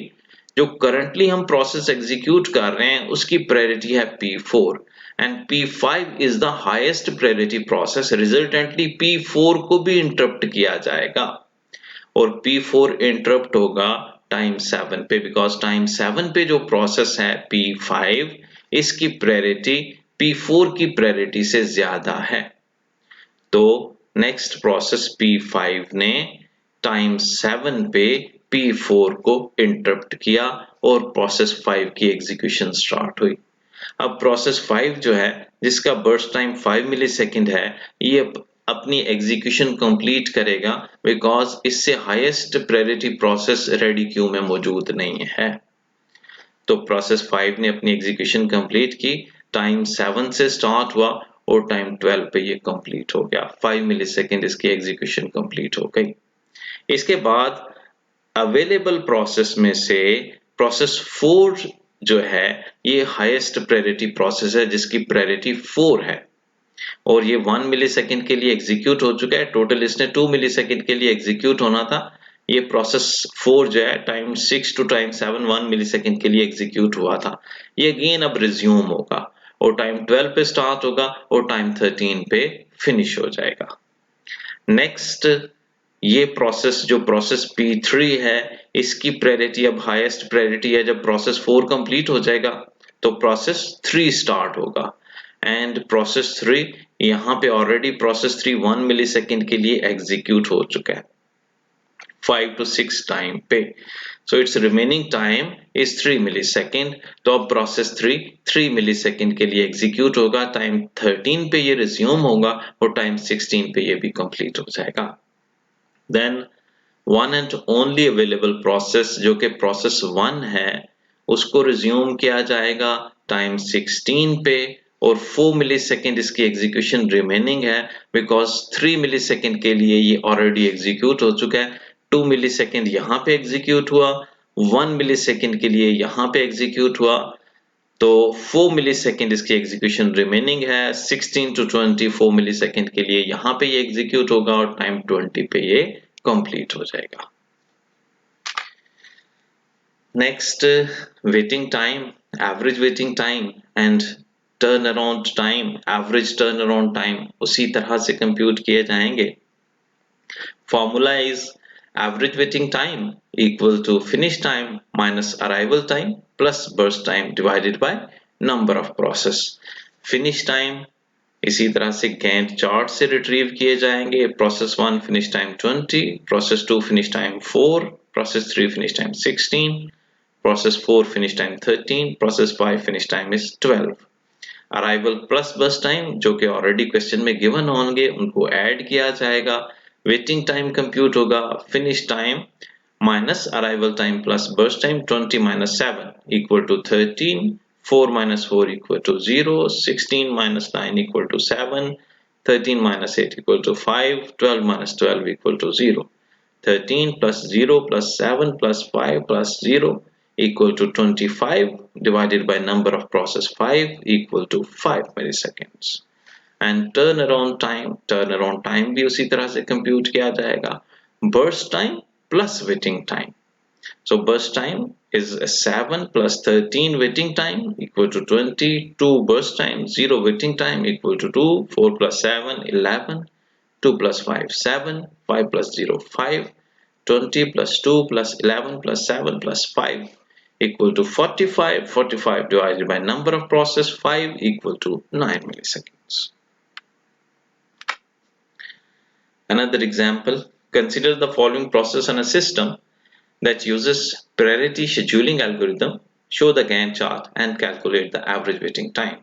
जो करंटली हम प्रोसेस एग्जीक्यूट कर रहे हैं उसकी प्रायोरिटी है P4 and P5 is the highest priority process, resultantly P4 को भी इंटरप्ट किया जाएगा और P4 इंटरप्ट होगा टाइम 7 पे, बिकॉज टाइम 7 पे जो प्रोसेस है P5 इसकी प्रायोरिटी P4 की प्रायोरिटी से ज्यादा है। तो नेक्स्ट प्रोसेस P5 ने टाइम 7 पे P4 को इंटरप्ट किया और प्रोसेस 5 की एग्जीक्यूशन स्टार्ट हुई। अब प्रोसेस 5 जो है जिसका बर्स्ट टाइम 5 मिलीसेकंड है ये अपनी एग्जीक्यूशन कंप्लीट करेगा बिकॉज इससे highest priority process ready queue में मौजूद नहीं है। तो प्रोसेस 5 ने अपनी एग्जीक्यूशन कंप्लीट की, टाइम 7 से स्टार्ट हुआ और टाइम 12 पे ये कंप्लीट हो गया। 5 मिलीसेकंड इसकी एग्जीक्यूशन कंप्लीट हो गई। इसके बाद अवेलेबल प्रोसेस में से प्रोसेस 4 जो है ये हाईएस्ट प्रायोरिटी प्रोसेस है जिसकी प्रायोरिटी 4 है और ये 1 मिलीसेकंड के लिए एग्जीक्यूट हो चुका है। टोटल इसने 2 मिलीसेकंड के लिए एग्जीक्यूट होना था। ये प्रोसेस 4 जो है टाइम 6 टू टाइम 7 1 मिलीसेकंड के लिए एग्जीक्यूट हुआ था। ये अगेन अब रिज्यूम होगा और टाइम 12 पे स्टार्ट होगा और टाइम 13 पे फिनिश हो जाएगा। नेक्स्ट ये प्रोसेस जो प्रोसेस P3 है इसकी प्रायोरिटी अब हाईएस्ट प्रायोरिटी है। जब प्रोसेस 4 कंप्लीट हो जाएगा तो प्रोसेस 3 स्टार्ट होगा एंड प्रोसेस 3 यहाँ पे ऑलरेडी प्रोसेस 3 1 मिलीसेकंड के लिए एग्जीक्यूट हो चुका है 5 to 6 टाइम पे, so its remaining time is 3 millisecond. तो अब प्रोसेस 3 मिलीसेकंड के लिए एग्जीक्यूट होगा, टाइम 13 पे ये रिज्यूम होगा और टाइम 16 पे ये भी कंप्लीट हो जाएगा। Then one and only available process जो कि प्रोसेस 1 है उसको रिज्यूम किया जाएगा टाइम 16 पे और 4 मिलीसेकंड इसकी एग्जीक्यूशन रिमेनिंग है बिकॉज 3 मिलीसेकंड के लिए ये ऑलरेडी एग्जीक्यूट हो चुका है। 2 मिलीसेकंड यहाँ पे एग्जीक्यूट हुआ, 1 मिलीसेकंड के लिए यहाँ पे एग्जीक्यूट हुआ, तो 4 मिलीसेकंड इसकी एग्जीक्यूशन रिमेनिंग है। 16 टू 20 4 मिलीसेकंड के लिए यहाँ पे ये एग्जीक्यूट होगा और टाइम 20 पे ये कंप्लीट हो जाएगा। Next waiting time, average waiting time and turn around time, average turn around time उसी तरह से कंप्यूट किए जाएंगे। Formula is average waiting time equal to finish time minus arrival time plus burst time divided by number of process। finish time इसी तरह से Gantt chart से retrieve किए जाएंगे। Process 1 finish time 20, process 2 finish time 4, process 3 finish time 16, process 4 finish time 13, process 5 finish time is 12। Arrival plus burst time जो कि already question में given होंगे उनको ऐड किया जाएगा। वेटिंग टाइम कंप्यूट होगा finish time minus arrival time plus burst time, 20 minus 7 equal to 13, 4 minus 4 equal to 0, 16 minus 9 equal to 7, 13 minus 8 equal to 5, 12 minus 12 equal to 0, 13 plus 0 plus 7 plus 5 plus 0 equal to 25 divided by number of process 5 equal to 5 milliseconds। And turn around time भी उसी तरह से compute किया जाएगा, burst time plus waiting time. So burst time is 7 plus 13 waiting time equal to 20, 2 burst time, 0 waiting time equal to 2, 4 plus 7 11, 2 plus 5 7, 5 plus 0 5, 20 plus 2 plus 11 plus 7 plus 5 equal to 45. 45 divided by number of process 5 equal to 9 milliseconds. Another example, consider the following process on a system that uses priority scheduling algorithm. Show the Gantt chart and calculate the average waiting time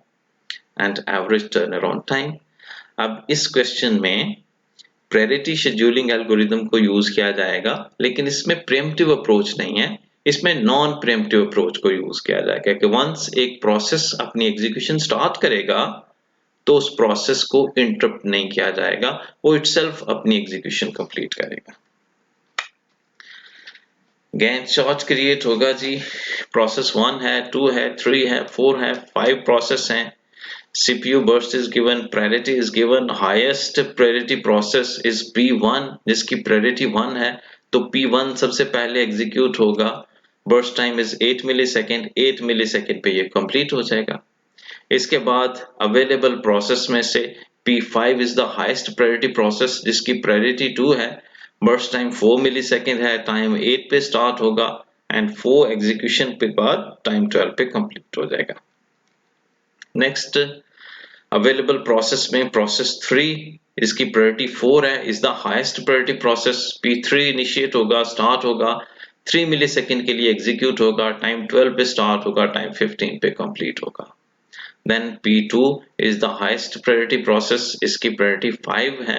and average turnaround time. अब इस question में priority scheduling algorithm को use किया जाएगा, लेकिन इसमें pre-emptive approach नहीं है, इसमें नॉन प्रीएम्प्टिव अप्रोच को यूज किया जाएगा कि वंस एक प्रोसेस अपनी एग्जीक्यूशन स्टार्ट करेगा तो उस प्रोसेस को इंटरप्ट नहीं किया जाएगा, वो इटसेल्फ अपनी एग्जीक्यूशन कंप्लीट करेगा। गैंट चार्ट क्रिएट होगा जी, प्रोसेस 1 है, 2 है, 3 है, 4 है, 5 प्रोसेस हैं। CPU burst is given, priority is given, highest priority process is P1 जिसकी priority 1 है, तो P1 सबसे पहले एग्जीक्यूट होगा। burst time is 8 millisecond, 8 millisecond पे ये कंप्लीट हो जाएगा। इसके बाद अवेलेबल प्रोसेस में से P5 is the highest priority process जिसकी priority 2 है, burst time 4 मिलीसेकंड है, टाइम 8 पे स्टार्ट होगा एंड 4 एग्जीक्यूशन के बाद टाइम 12 पे कंप्लीट हो जाएगा। नेक्स्ट अवेलेबल प्रोसेस में प्रोसेस 3 इसकी प्रायोरिटी 4 है, is the highest priority process. P3 initiate होगा, स्टार्ट होगा, 3 मिलीसेकंड के लिए एग्जीक्यूट होगा, टाइम 12 पे स्टार्ट होगा, टाइम 15 पे कंप्लीट होगा। Then P2 is the highest priority process, इसकी प्रायोरिटी 5 है।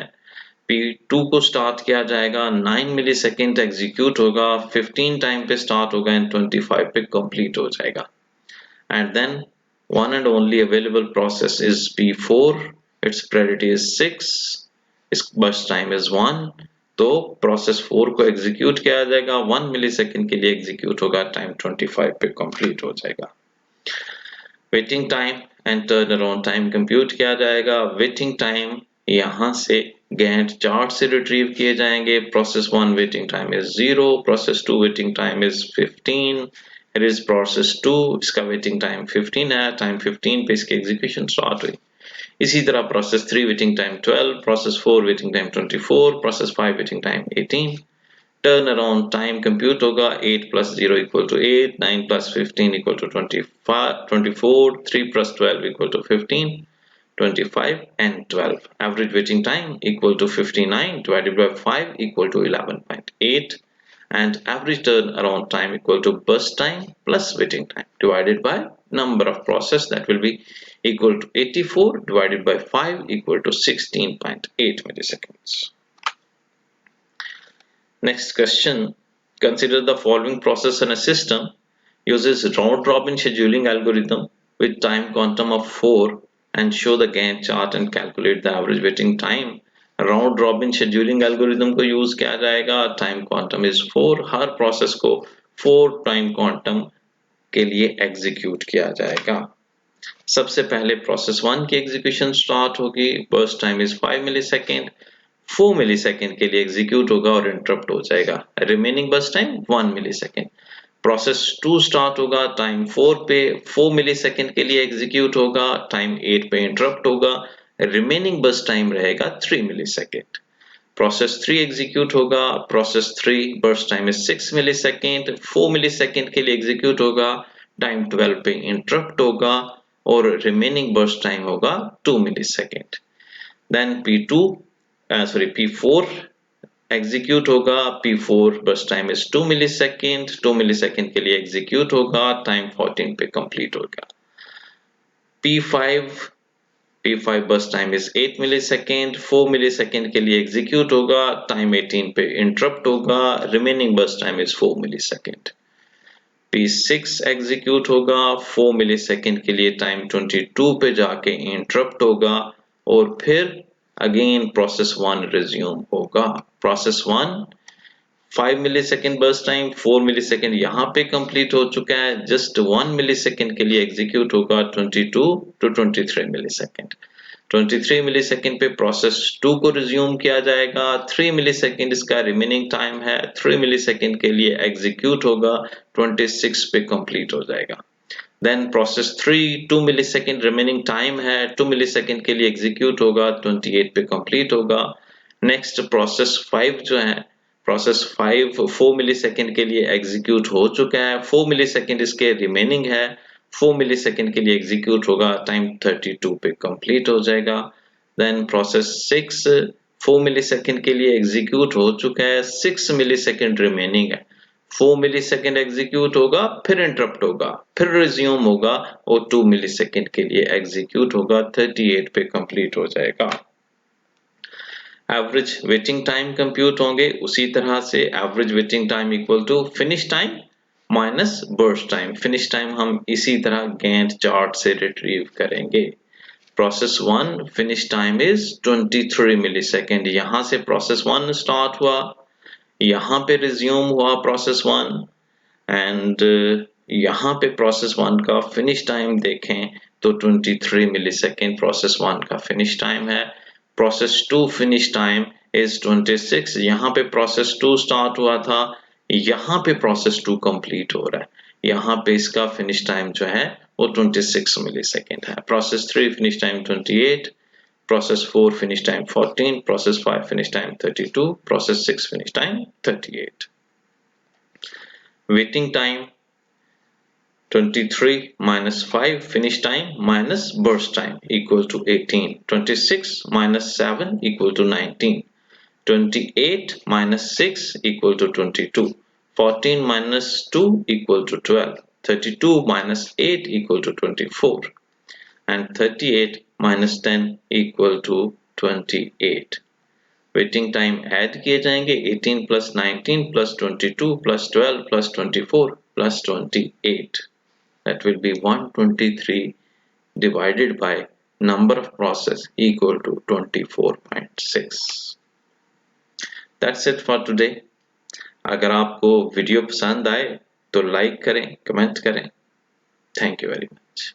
P2 को स्टार्ट किया जाएगा, 9 मिलीसेकंड एग्जीक्यूट होगा, 15 टाइम पे स्टार्ट होगा एंड 25 पे कंप्लीट हो जाएगा। And then one and only available process is P4, its priority is 6, its burst time is 1, तो process 4 को execute किया जाएगा, 1 मिलीसेकंड के लिए execute होगा, टाइम 25 पे complete हो जाएगा। waiting time and turnaround time compute किया जाएगा। waiting time यहाँ से Gantt chart से retrieve किए जाएंगे। process 1 waiting time is 0, process 2 waiting time is 15, it is process 2 इसका waiting time 15 है, टाइम 15 पे इसकी execution start हुई। इसी तरह process 3 waiting time 12, process 4 waiting time 24, process 5 waiting time 18, turnaround time compute होगा 8 plus 0 equal to 8, 9 plus 15 equal to 25, 24, 3 plus 12 equal to 15, 25 and 12. Average waiting time equal to 59 divided by 5 equal to 11.8, and average turnaround time equal to burst time plus waiting time divided by number of process, that will be equal to 84 divided by 5 equal to 16.8 milliseconds. Next question, consider the following process in a system uses round robin scheduling algorithm with time quantum of 4 and show the Gantt chart and calculate the average waiting time. Round robin scheduling algorithm को use किया जाएगा, time quantum is 4, her process को 4 time quantum के लिए execute किया जाएगा। सबसे पहले प्रोसेस 1 की एग्जीक्यूशन स्टार्ट होगी, burst time is 5 millisecond, 4 millisecond के लिए एग्जीक्यूट होगा और इंटरप्ट हो जाएगा। Remaining burst time 1 millisecond. Process 2 start होगा, टाइम 4 पे 4 मिलीसेकंड के लिए एग्जीक्यूट होगा, टाइम 8 पे इंटरप्ट होगा, रिमेनिंग बर्स्ट टाइम रहेगा 3 मिलीसेकंड। प्रोसेस 3 एग्जीक्यूट होगा, process 3 burst time is 6 millisecond, 4 millisecond के लिए एग्जीक्यूट होगा, टाइम 12 पे इंटरप्ट होगा और रिमेनिंग बर्स्ट टाइम होगा 2 मिलीसेकंड। देन P4 एग्जीक्यूट होगा, P4 burst time is 2 millisecond, 2 millisecond के लिए एग्जीक्यूट होगा, टाइम 14 पे कंप्लीट होगा। P5 burst time is 8 millisecond, 4 millisecond के लिए एग्जीक्यूट होगा, टाइम 18 पे इंटरप्ट होगा, remaining burst time is 4 millisecond. P6 execute होगा, 4 मिलीसेकंड के लिए टाइम 22 पे जाके इंटरप्ट होगा और फिर अगेन प्रोसेस 1 रिज्यूम होगा। Process 1 5 millisecond burst time, 4 millisecond यहाँ पे कंप्लीट हो चुका है, जस्ट 1 मिलीसेकंड के लिए एग्जीक्यूट होगा, 22 to 23 मिलीसेकंड। 23 मिलीसेकंड पे प्रोसेस 2 को रिज्यूम किया जाएगा, 3 मिलीसेकंड इसका रिमेनिंग टाइम है, 3 मिलीसेकंड के लिए एग्जीक्यूट होगा, 26 पे कंप्लीट हो जाएगा। Then process 3 2 millisecond remaining time है, 2 मिलीसेकंड के लिए एग्जीक्यूट होगा, 28 पे कंप्लीट होगा। नेक्स्ट प्रोसेस 5 जो है प्रोसेस 5 4 मिलीसेकंड के लिए एग्जीक्यूट हो चुका है, 4 मिलीसेकंड इसके रिमेनिंग है, 4 मिलीसेकंड के लिए एग्जीक्यूट होगा, टाइम 32 पे कंप्लीट हो जाएगा। देन प्रोसेस 6 4 मिलीसेकंड के लिए एग्जीक्यूट हो चुका है, 6 मिलीसेकंड रिमेनिंग है, 4 मिलीसेकंड एग्जीक्यूट होगा, फिर इंटरप्ट होगा, फिर रिज्यूम होगा और 2 मिलीसेकंड के लिए एग्जीक्यूट होगा, 38 पे कंप्लीट हो जाएगा। एवरेज वेटिंग टाइम कंप्यूट होंगे उसी तरह से, average waiting time equal to finish time minus burst time. Finish time हम इसी तरह गैंट चार्ट से रिट्रीव करेंगे। Process 1 finish time is 23 millisecond. यहां से प्रोसेस 1 स्टार्ट हुआ, यहाँ पे रिज्यूम हुआ प्रोसेस 1 एंड यहाँ पे प्रोसेस 1 का फिनिश टाइम देखें तो 23 मिलीसेकंड प्रोसेस 1 का फिनिश टाइम है। Process 2 finish time is 26। यहाँ पे प्रोसेस 2 स्टार्ट हुआ था, यहाँ पे प्रोसेस 2 कंप्लीट हो रहा है, यहाँ पे इसका फिनिश टाइम जो है वो 26 मिलीसेकंड है। Process 3 finish time 28, process 4 finish time 14, process 5 finish time 32, process 6 finish time 38। Waiting time 23 minus 5 finish time minus burst time equal to 18. 26 minus 7 equal to 19. 28 minus 6 equal to 22. 14 minus 2 equal to 12. 32 minus 8 equal to 24. And 38 minus 10 equal to 28. Waiting time add किए जाएंगे, 18 plus 19 plus 22 plus 12 plus 24 plus 28. That will be 123 divided by number of process equal to 24.6. That's it for today. अगर आपको video पसंद आए तो like करें, comment करें। Thank you very much.